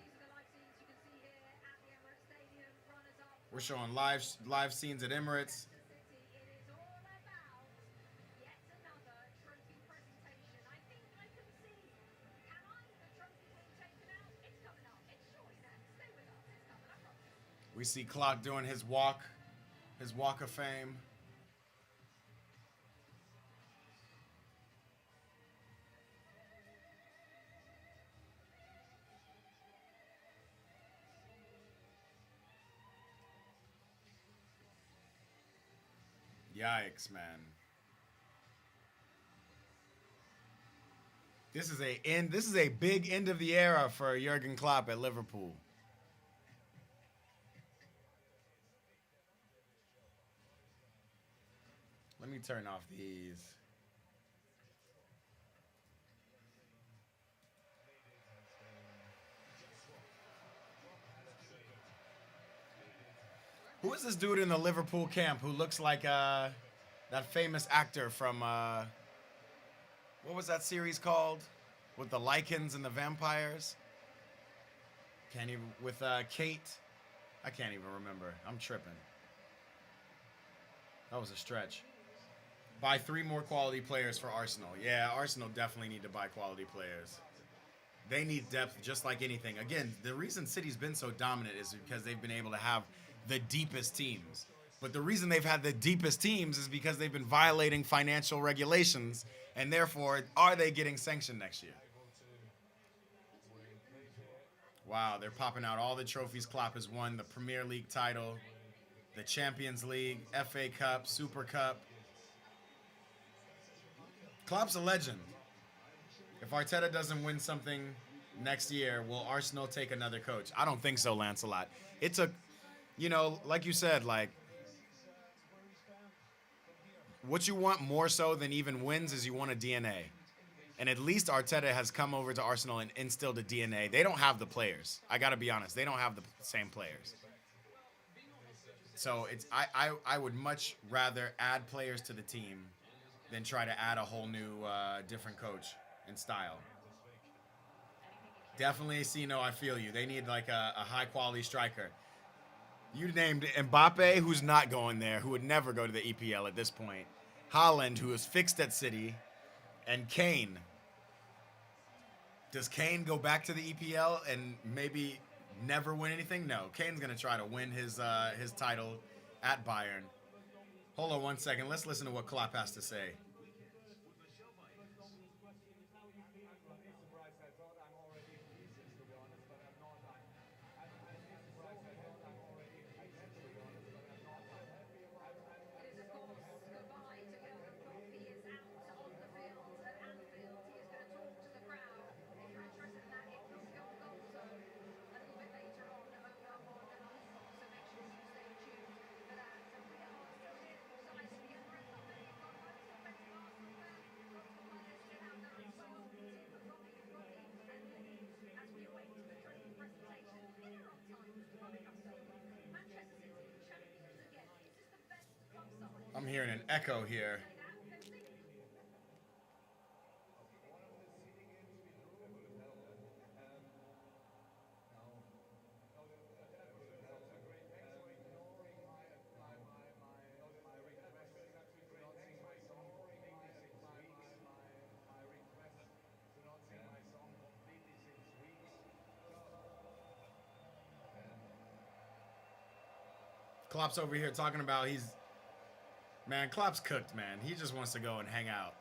We're showing live scenes at Emirates. We see Klopp doing his walk of fame. Yikes, man. This is a big end of the era for Jurgen Klopp at Liverpool. Let me turn off these. Who is this dude in the Liverpool camp who looks like that famous actor from what was that series called with the lichens and the vampires? Can't even with Kate. I can't even remember. I'm tripping. That was a stretch. Buy three more quality players for Arsenal. Yeah, Arsenal definitely need to buy quality players. They need depth just like anything. Again, the reason City's been so dominant is because they've been able to have the deepest teams. But the reason they've had the deepest teams is because they've been violating financial regulations, and therefore, are they getting sanctioned next year? Wow, they're popping out all the trophies Klopp has won: the Premier League title, the Champions League, FA Cup, Super Cup. Klopp's a legend. If Arteta doesn't win something next year, will Arsenal take another coach? I don't think so, Lancelot. It took, like you said, like what you want more so than even wins is you want a DNA. And at least Arteta has come over to Arsenal and instilled a DNA. They don't have the players. I got to be honest. They don't have the same players. So I would much rather add players to the team than try to add a whole new different coach and style. Definitely, Sino, I feel you. They need like a high quality striker. You named Mbappe, who's not going there, who would never go to the EPL at this point. Haaland, who is fixed at City, and Kane. Does Kane go back to the EPL and maybe never win anything? No, Kane's gonna try to win his title at Bayern. Hold on one second. Let's listen to what Klopp has to say. I'm hearing an echo here. Klopp's over here talking about man, Klopp's cooked, man. He just wants to go and hang out.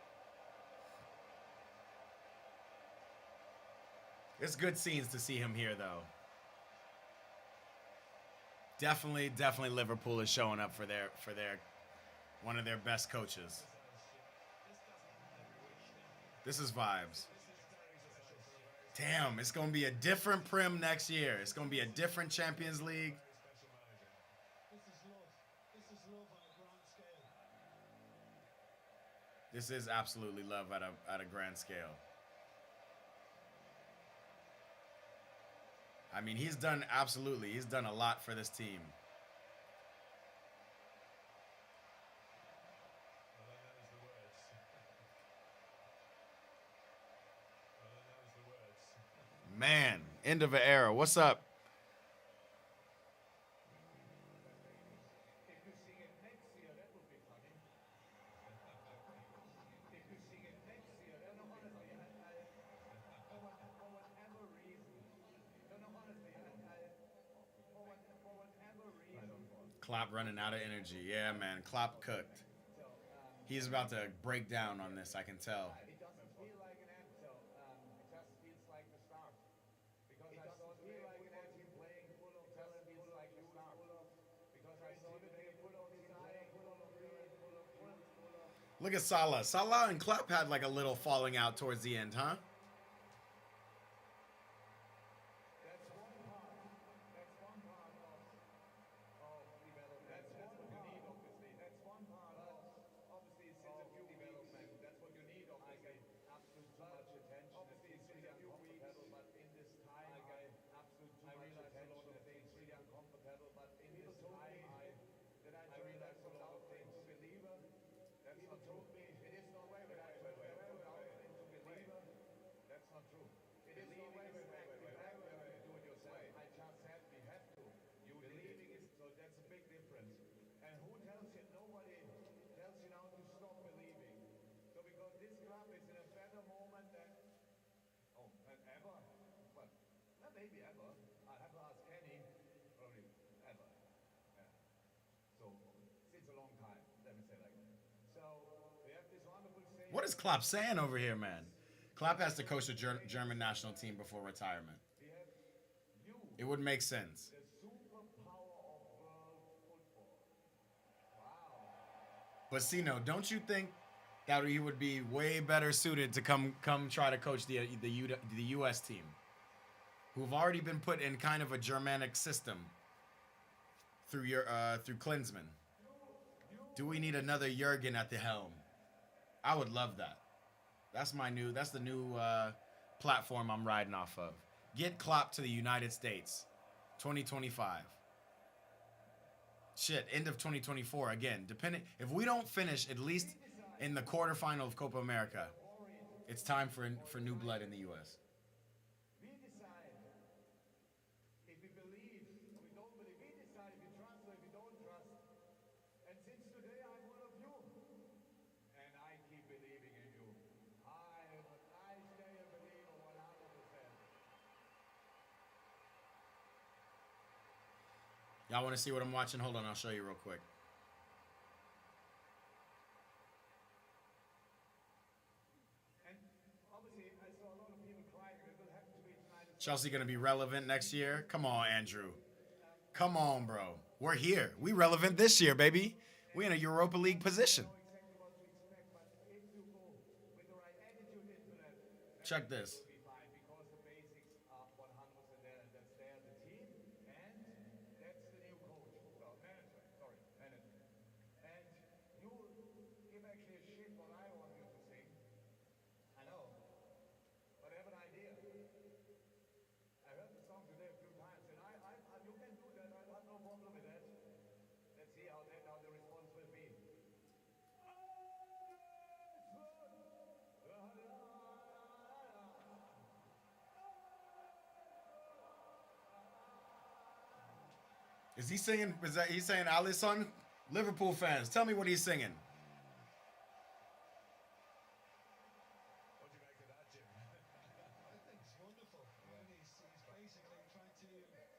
It's good scenes to see him here, though. Definitely, Liverpool is showing up for their one of their best coaches. This is vibes. Damn, it's gonna be a different Prim next year. It's gonna be a different Champions League. This is absolutely love at a grand scale. I mean, he's done a lot for this team. Man, end of an era. What's up? Klopp running out of energy. Yeah, man. Klopp cooked. He's about to break down on this, I can tell. Look at Salah. Salah and Klopp had like a little falling out towards the end, huh? What is Klopp saying over here, man? Klopp has to coach the German national team before retirement. It would make sense. But Sino, don't you think that he would be way better suited to come try to coach the U.S. team, who've already been put in kind of a Germanic system through Klinsmann? Do we need another Jurgen at the helm? I would love that. That's the new platform I'm riding off of. Get Klopp to the United States, 2025. Shit, end of 2024 again. Depending if we don't finish at least in the quarterfinal of Copa America, it's time for new blood in the U.S. Y'all want to see what I'm watching? Hold on, I'll show you real quick. Chelsea going to be relevant next year? Come on, Andrew. Come on, bro. We're here. We relevant this year, baby. We in a Europa League position. Check this. Is he singing? He's saying Alisson? Liverpool fans, tell me what he's singing. What do you make of that, Jim? I think it's wonderful. Yeah. I mean, he's basically trying to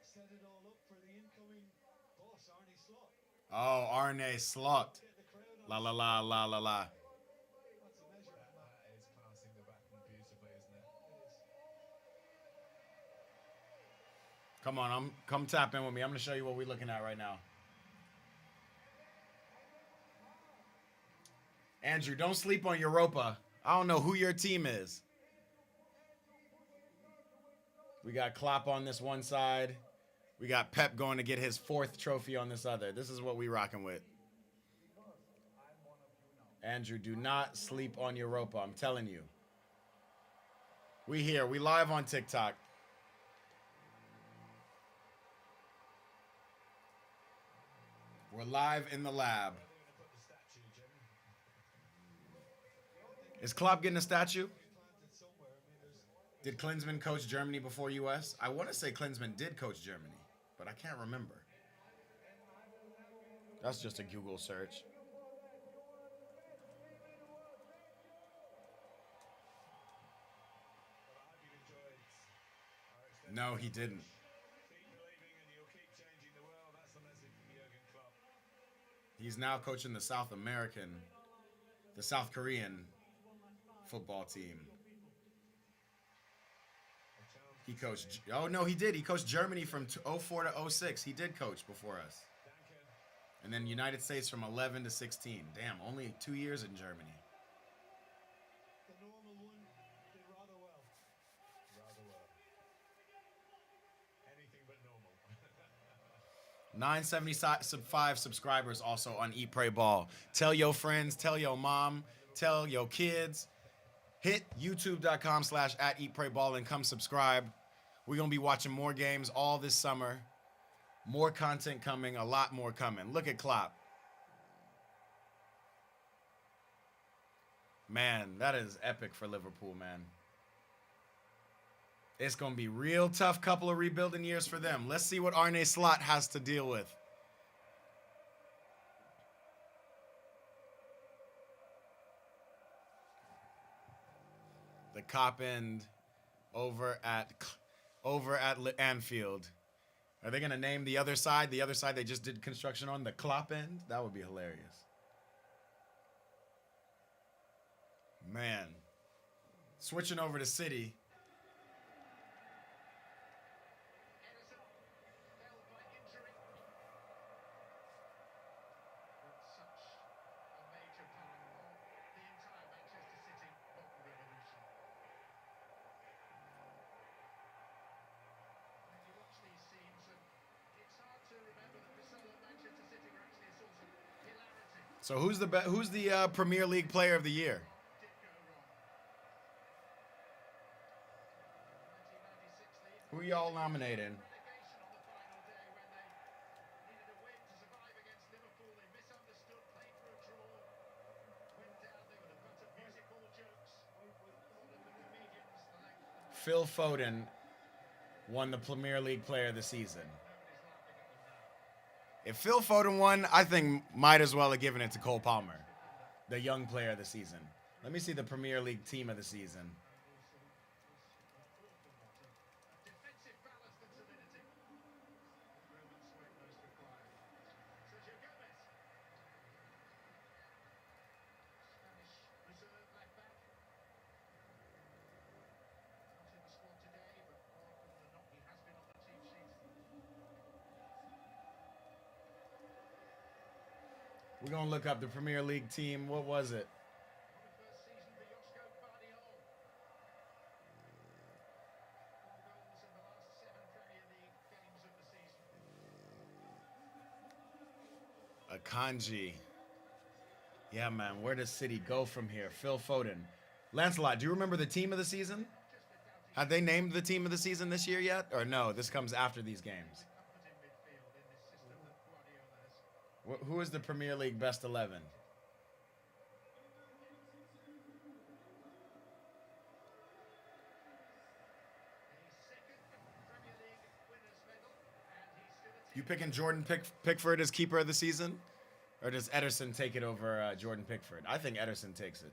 set it all up for the incoming boss, Arne Slot. Oh, Arne Slot. La la la la la la. That's a measure of that. That is passing the baton beautifully, isn't it? It is. Come on, come tap in with me. I'm gonna show you what we're looking at right now. Andrew, don't sleep on Europa. I don't know who your team is. We got Klopp on this one side. We got Pep going to get his 4th trophy on this other. This is what we rocking with. Andrew, do not sleep on Europa. I'm telling you. We here. We live on TikTok. We're live in the lab. Is Klopp getting a statue? Did Klinsmann coach Germany before U.S.? I want to say Klinsmann did coach Germany, but I can't remember. That's just a Google search. No, he didn't. He's now coaching the South Korean football team. He coached. Oh no, he did. He coached Germany from 04 to 06. He did coach before us. And then United States from 11 to 16. Damn, only 2 years in Germany. The normal one did rather well. Rather well. Anything but normal. 975 subscribers also on Eat Pray Ball. Tell your friends, tell your mom, tell your kids. Hit youtube.com/@eatprayball and come subscribe. We're going to be watching more games all this summer. More content coming, a lot more coming. Look at Klopp. Man, that is epic for Liverpool, man. It's going to be real tough couple of rebuilding years for them. Let's see what Arne Slot has to deal with. The Cop End over at Anfield. Are they going to name the other side they just did construction on, the Klopp End? That would be hilarious. Man. Switching over to City. Ederson fell by injury. But such a major part of the entire Manchester City football revolution. When you watch these scenes, and it's hard to remember that for so long Manchester City were actually a source of hilarity. So who's the Premier League Player of the Year? What did go wrong? 1996, they even Who y'all nominating? relegation on the final day when they needed a win to survive against Liverpool. They misunderstood, played for a draw, went down. They were the butt of music hall jokes. One of the comedians, the length. Phil Foden won the Premier League Player of the season. Nobody's laughing at them now. If Phil Foden won, I think might as well have given it to Cole Palmer, the young player of the season. Let me see the Premier League team of the season. Defensive ballast and solidity. Moment sweat most required. Sergio Gomez. Spanish reserve left back. Not in the squad today, but more often than not, he has been on the team sheet. We're going to look up the Premier League team. What was it? On the first season for Joško Gvardiol. 4 goals in the last 7 Premier League games of the season. Akanji. Yeah, man. Where does City go from here? Phil Foden. Lancelot, do you remember the team of the season? Have they named the team of the season this year yet? Or no, this comes after these games. Comfort in midfield in this system that Guardiola has. Who is the Premier League best 11? A second Premier League winners' medal, and he's still a You picking Jordan Pickford as keeper of the season? Or does Ederson take it over Jordan Pickford? I think Ederson takes it.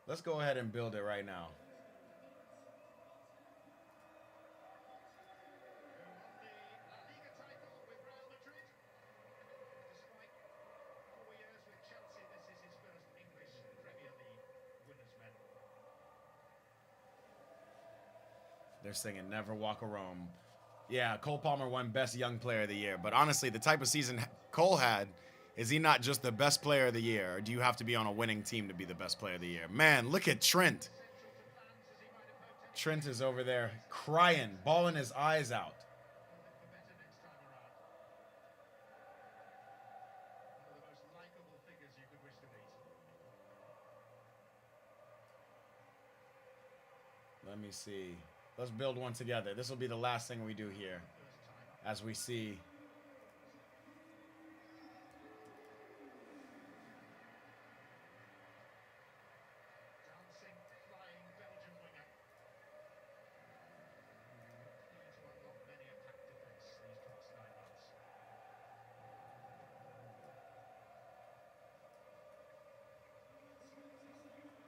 Let's go ahead and build it right now. who won the La Liga title with Real Madrid. Despite 4 years with Chelsea, this is his first English Premier League winners' medal. They're singing Never Walk a Rome. Yeah, Cole Palmer won Best Young Player of the Year. But honestly, the type of season Cole had, is he not just the best player of the year? Or do you have to be on a winning team to be the best player of the year? Man, look at Trent. Central to plans as he might have hoped. Trent is over there crying, bawling his eyes out. Hoping for better next time around. One of the most likeable figures you could wish to meet. Let me see. Let's build one together. This will be the last thing we do here First time. as we see. Dancing, flying Belgian winger. Keen to unlock many a packed defence these past 9 months. Says Nunes,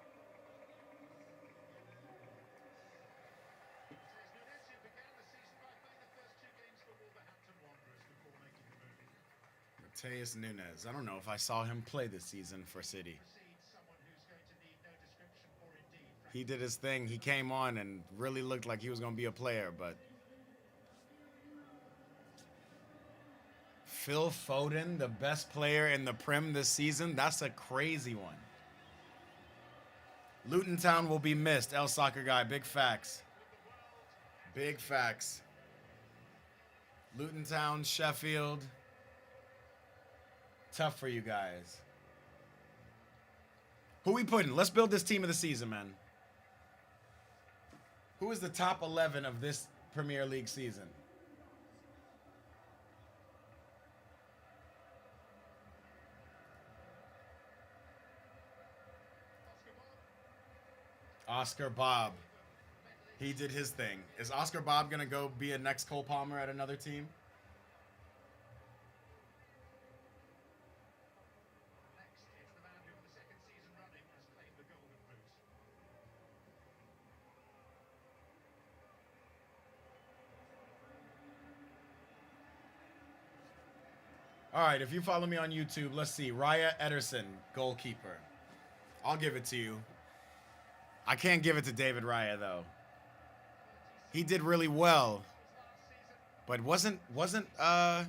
who began the season by playing the first 2 games for Wolverhampton Wanderers before making the move. Mateus Nunes. I don't know if I saw him play this season for City. Precedes someone who's going to need no description for indeed. He did his thing. He came on and really looked like he was going to be a player, but Phil Foden, the best player in the Prem this season, that's a crazy one. Luton Town will be missed. El Soccer Guy, big facts. Big facts. Luton Town, Sheffield. Tough for you guys. Who we putting? Let's build this team of the season, man. Who is the top 11 of this Premier League season? Oscar Bob. Oscar Bob. He did his thing. Is Oscar Bob going to go be a next Cole Palmer at another team? Next is the man who, for the second season running, has claimed the Golden Boot. All right, if you follow me on YouTube, let's see. Raya Ederson, goalkeeper. I'll give it to you. I can't give it to David Raya though. He did really well, but wasn't Ramsdale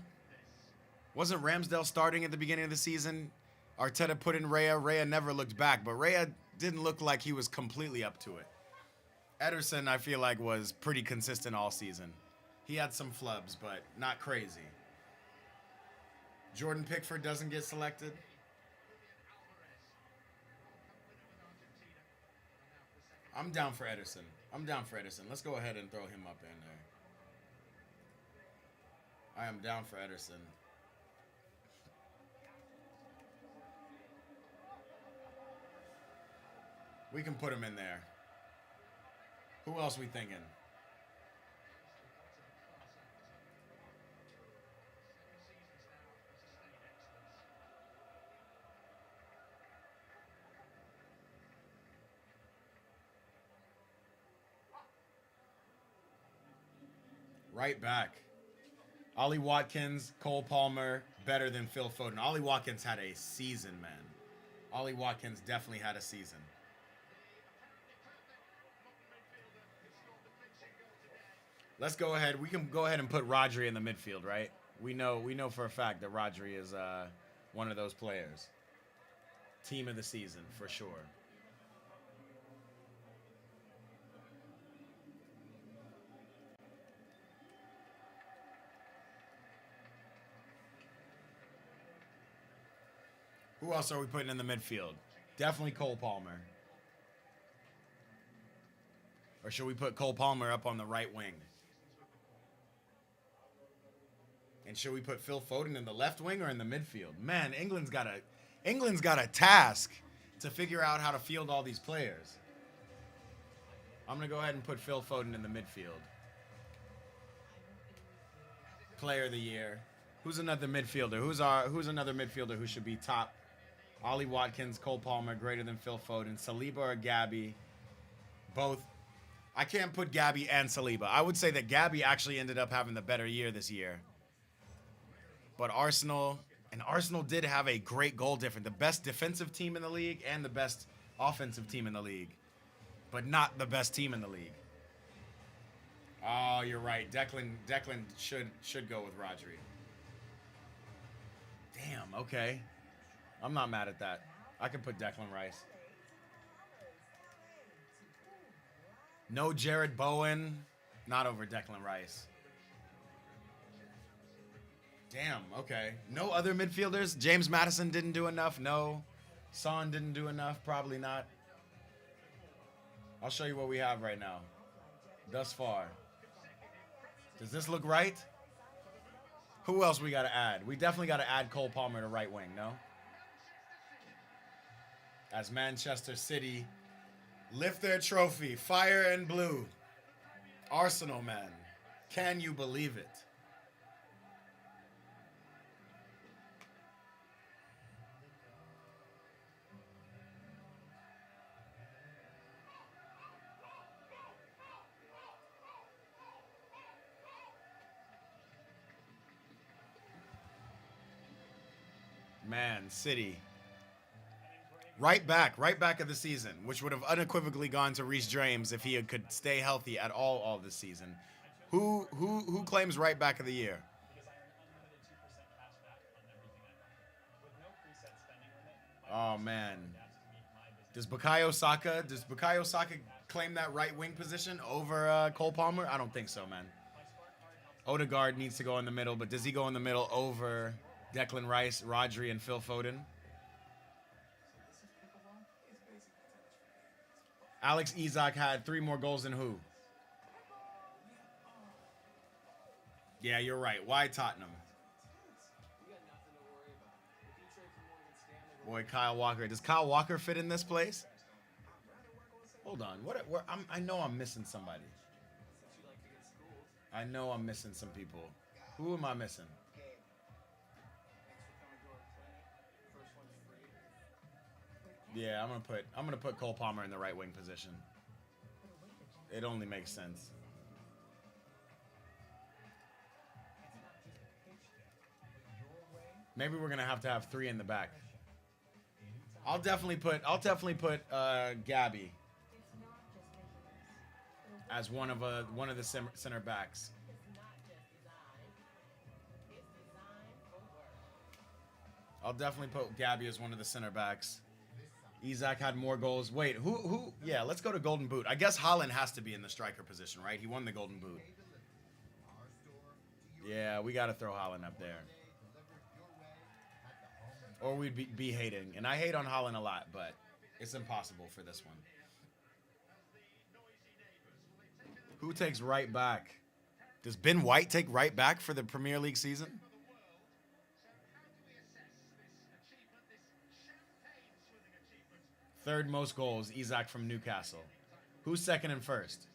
starting at the beginning of the season? Arteta put in Raya. Raya never looked back, but Raya didn't look like he was completely up to it. Ederson, I feel like, was pretty consistent all season. He had some flubs, but not crazy. Jordan Pickford doesn't get selected. I'm down for Ederson. Let's go ahead and throw him up in there. I am down for Ederson. We can put him in there. Who else we thinking? Right back. Ollie Watkins, Cole Palmer, better than Phil Foden. Ollie Watkins had a season, man. Ollie Watkins definitely had a season. Let's go ahead. We can go ahead and put Rodri in the midfield, right? We know for a fact that Rodri is one of those players. Team of the season, for sure. Who else are we putting in the midfield? Definitely Cole Palmer. Or should we put Cole Palmer up on the right wing? And should we put Phil Foden in the left wing or in the midfield? Man, England's got a task to figure out how to field all these players. I'm going to go ahead and put Phil Foden in the midfield. Player of the year. Who's another midfielder? Who's another midfielder who should be top? Ollie Watkins, Cole Palmer, greater than Phil Foden. Saliba or Gabby? Both. I can't put Gabby and Saliba. I would say that Gabby actually ended up having the better year this year. But Arsenal did have a great goal difference. The best defensive team in the league and the best offensive team in the league. But not the best team in the league. Oh, you're right. Declan should go with Rodri. Damn, okay. I'm not mad at that. I can put Declan Rice. No Jared Bowen. Not over Declan Rice. Damn, okay. No other midfielders? James Maddison didn't do enough? No. Son didn't do enough? Probably not. I'll show you what we have right now. Thus far. Does this look right? Who else we got to add? We definitely got to add Cole Palmer to right wing, no? As Manchester City lift their trophy, fire and blue. Arsenal, man. Can you believe it? Man, City. Right back of the season, which would have unequivocally gone to Reece James if he could stay healthy at all this season. Who claims right back of the year? Oh man. Does Bukayo Saka claim that right wing position over Cole Palmer? I don't think so, man. Odegaard needs to go in the middle, but does he go in the middle over Declan Rice, Rodri, and Phil Foden? Alex Isak had 3 more goals than who? Yeah, you're right. Why Tottenham? Boy, Kyle Walker. Does Kyle Walker fit in this place? Hold on. I know I'm missing somebody. I know I'm missing some people. Who am I missing? Yeah, I'm gonna put Cole Palmer in the right wing position. It only makes sense. Maybe we're gonna have to have 3 in the back. I'll definitely put Gabby as one of the center backs. I'll definitely put Gabby as one of the center backs. Isak had more goals. Wait, who? Yeah, let's go to Golden Boot. I guess Haaland has to be in the striker position, right? He won the Golden Boot. Yeah, we got to throw Haaland up there. Or we'd be hating. And I hate on Haaland a lot, but it's impossible for this one. Who takes right back? Does Ben White take right back for the Premier League season? Third most goals, Isak from Newcastle. Who's second and first?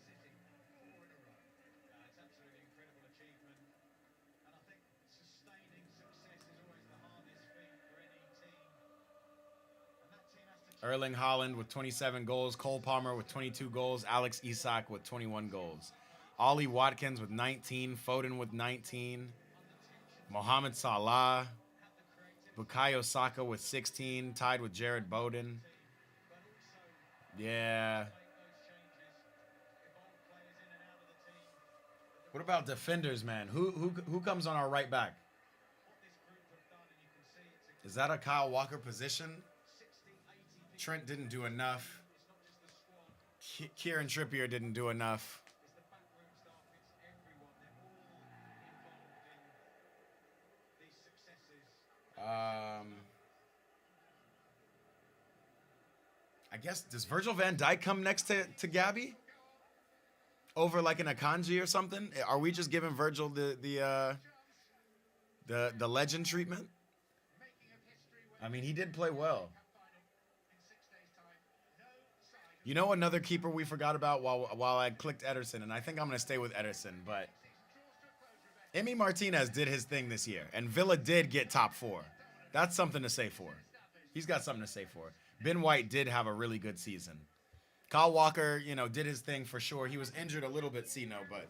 Erling Haaland with 27 goals, Cole Palmer with 22 goals, Alex Isak with 21 goals. Ollie Watkins with 19, Foden with 19, Mohamed Salah, Bukayo Saka with 16, tied with Jared Bowden. Yeah. What about defenders, man? Who comes on our right back? Is that a Kyle Walker position? Trent didn't do enough. Kieran Trippier didn't do enough. I guess, does Virgil van Dijk come next to Gabby? Over like an Akanji or something? Are we just giving Virgil the legend treatment? I mean, he did play well. You know another keeper we forgot about while I clicked Ederson, and I think I'm going to stay with Ederson, but Emi Martinez did his thing this year, and Villa did get top 4. That's something to say for. He's got something to say for. Ben White did have a really good season. Kyle Walker, did his thing for sure. He was injured a little bit, but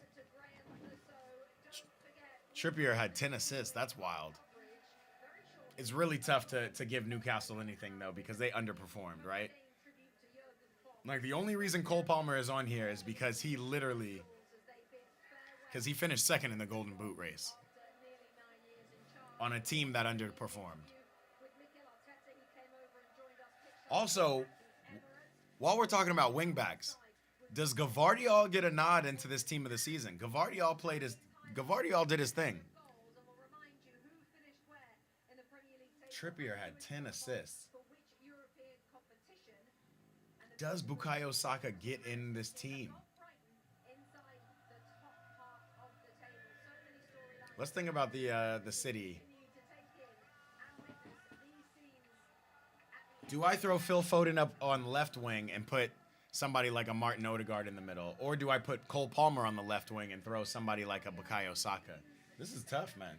Trippier had 10 assists. That's wild. It's really tough to give Newcastle anything, though, because they underperformed, right? Like, the only reason Cole Palmer is on here is because he finished second in the Golden Boot race on a team that underperformed. Also, while we're talking about wingbacks, does Gavardiol get a nod into this team of the season? Gavardiol did his thing. Trippier had 10 assists. Does Bukayo Saka get in this team? Let's think about the City. Do I throw Phil Foden up on left wing and put somebody like a Martin Odegaard in the middle? Or do I put Cole Palmer on the left wing and throw somebody like a Bukayo Saka? This is tough, man.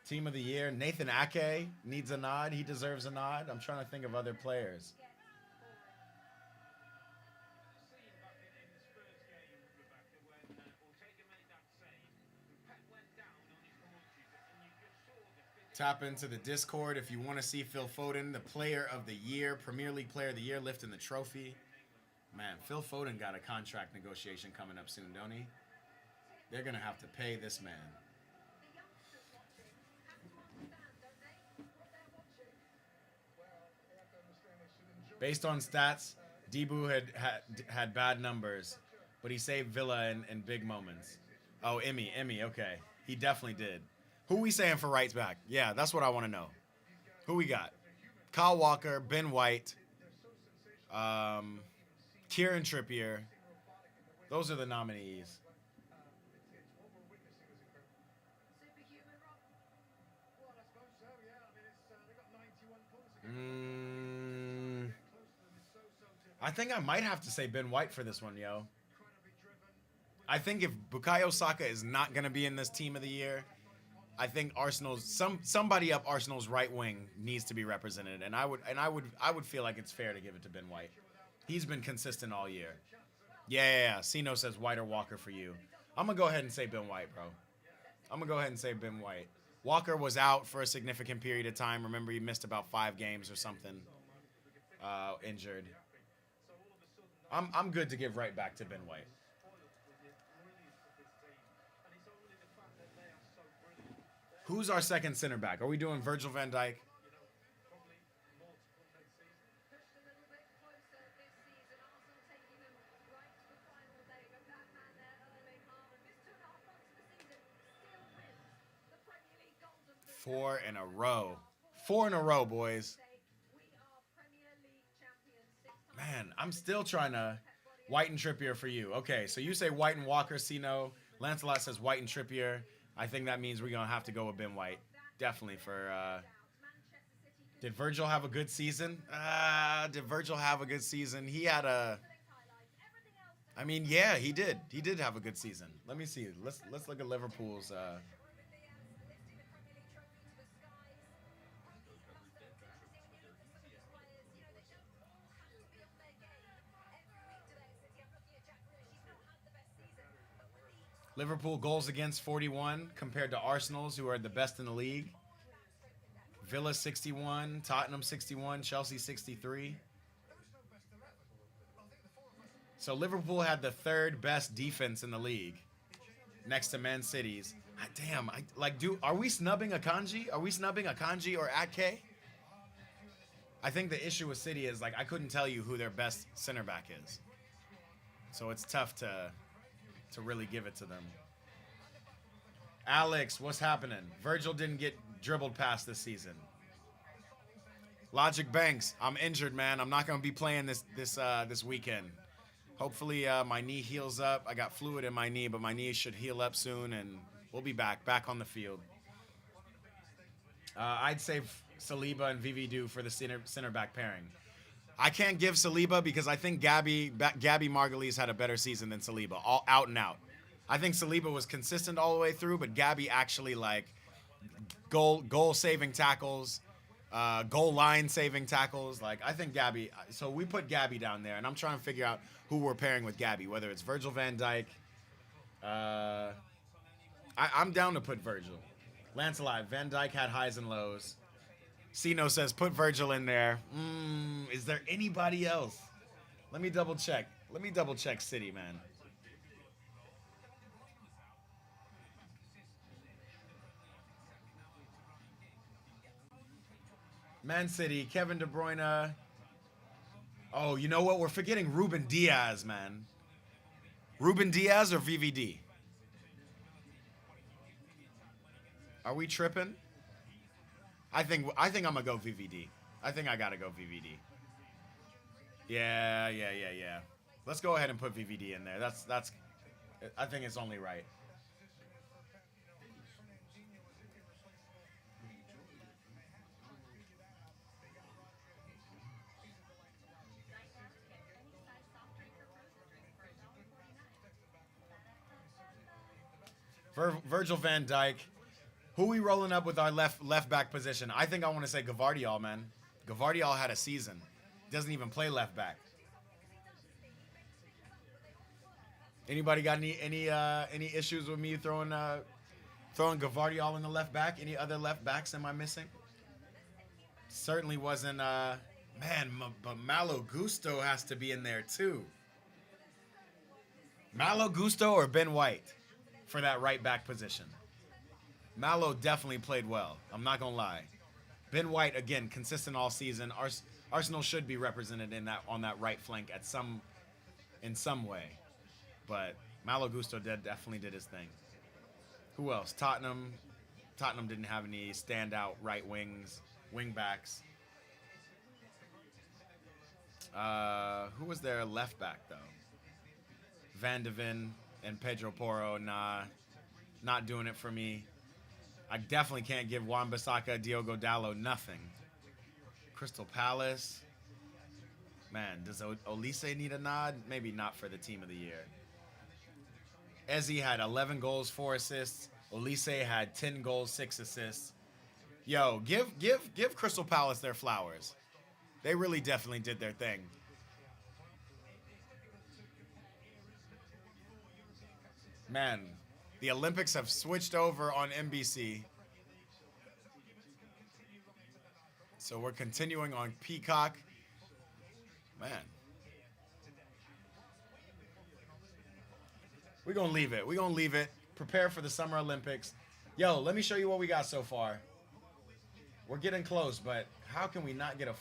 Team of the year, Nathan Ake needs a nod. He deserves a nod. I'm trying to think of other players. Tap into the Discord if you want to see Phil Foden, the player of the year, Premier League player of the year, lifting the trophy. Man, Phil Foden got a contract negotiation coming up soon, don't he? They're going to have to pay this man. Based on stats, Debu had bad numbers, but he saved Villa in big moments. Oh, Emmy, okay. He definitely did. Who we saying for right back? Yeah, that's what I want to know. Who we got? Kyle Walker, Ben White, Kieran Trippier. Those are the nominees. I think I might have to say Ben White for this one, yo. I think if Bukayo Saka is not going to be in this team of the year, I think somebody up Arsenal's right wing needs to be represented, and I would feel like it's fair to give it to Ben White. He's been consistent all year. Yeah. Sino says White or Walker for you. I'm gonna go ahead and say Ben White, bro. I'm gonna go ahead and say Ben White. Walker was out for a significant period of time. Remember, he missed about 5 games or something, injured. I'm good to give right back to Ben White. Who's our second center back? Are we doing Virgil van Dijk? Pushed a little bit closer this season. Arsenal taking them right to the final day. But that man there, Erling Haaland, missed 2.5 months of the season, still wins the Premier League Golden Boot. 4 in a row. 4 in a row, boys. We are Premier League champions. 6 times. Man, I'm still trying to White and Trippier for you. Okay, so you say White and Walker, Sino. Lancelot says White and Trippier. I think that means we're going to have to go with Ben White. Definitely for... Did Virgil have a good season? Did Virgil have a good season? He had a... I mean, yeah, he did. He did have a good season. Let me see. Let's look at Liverpool's... Liverpool goals against 41 compared to Arsenal's, who are the best in the league. Villa 61, Tottenham 61, Chelsea 63. So Liverpool had the 3rd best defense in the league, next to Man City's. Damn, are we snubbing Akanji? Are we snubbing Akanji or Ake? I think the issue with City is I couldn't tell you who their best center back is, so it's tough to really give it to them. Alex, what's happening? Virgil didn't get dribbled past this season. Logic Banks, I'm injured, man. I'm not gonna be playing this weekend. Hopefully my knee heals up. I got fluid in my knee, but my knee should heal up soon, and we'll be back on the field. I'd say Saliba and VVD for the center back pairing. I can't give Saliba because I think Gabby Margulies had a better season than Saliba, all out and out. I think Saliba was consistent all the way through, but Gabby actually goal saving tackles, goal line saving tackles. I think Gabby. So we put Gabby down there, and I'm trying to figure out who we're pairing with Gabby, whether it's Virgil van Dijk. I'm down to put Virgil. Lancelot, Van Dijk had highs and lows. Sino says, put Virgil in there. Is there anybody else? Let me double check. City, man. Man City, Kevin De Bruyne. Oh, you know what? We're forgetting Ruben Diaz, man. Ruben Diaz or VVD? Are we tripping? I think I'm gonna go VVD. I think I gotta go VVD. Yeah. Let's go ahead and put VVD in there. That's. I think it's only right. Virgil van Dijk. Who we rolling up with our left back position? I think I want to say Gavardiol, man. Gavardiol had a season. Doesn't even play left back. Anybody got any issues with me throwing Gavardiol in the left back? Any other left backs am I missing? Certainly wasn't. But Malo Gusto has to be in there too. Malo Gusto or Ben White for that right back position. Malo definitely played well. I'm not gonna lie. Ben White again, consistent all season. Arsenal should be represented on that right flank in some way, but Malo Gusto definitely did his thing. Who else? Tottenham didn't have any standout right wing backs. Who was their left back though? Van de Ven and Pedro Porro. Nah, not doing it for me. I definitely can't give Wan-Bissaka, Diogo Dalot nothing. Crystal Palace. Man, does Olise need a nod? Maybe not for the team of the year. Eze had 11 goals, 4 assists. Olise had 10 goals, 6 assists. Yo, give Crystal Palace their flowers. They really definitely did their thing. Man, the Olympics have switched over on NBC. So we're continuing on Peacock. Man. We're going to leave it. We're going to leave it. Prepare for the Summer Olympics. Yo, let me show you what we got so far. We're getting close, but how can we not get a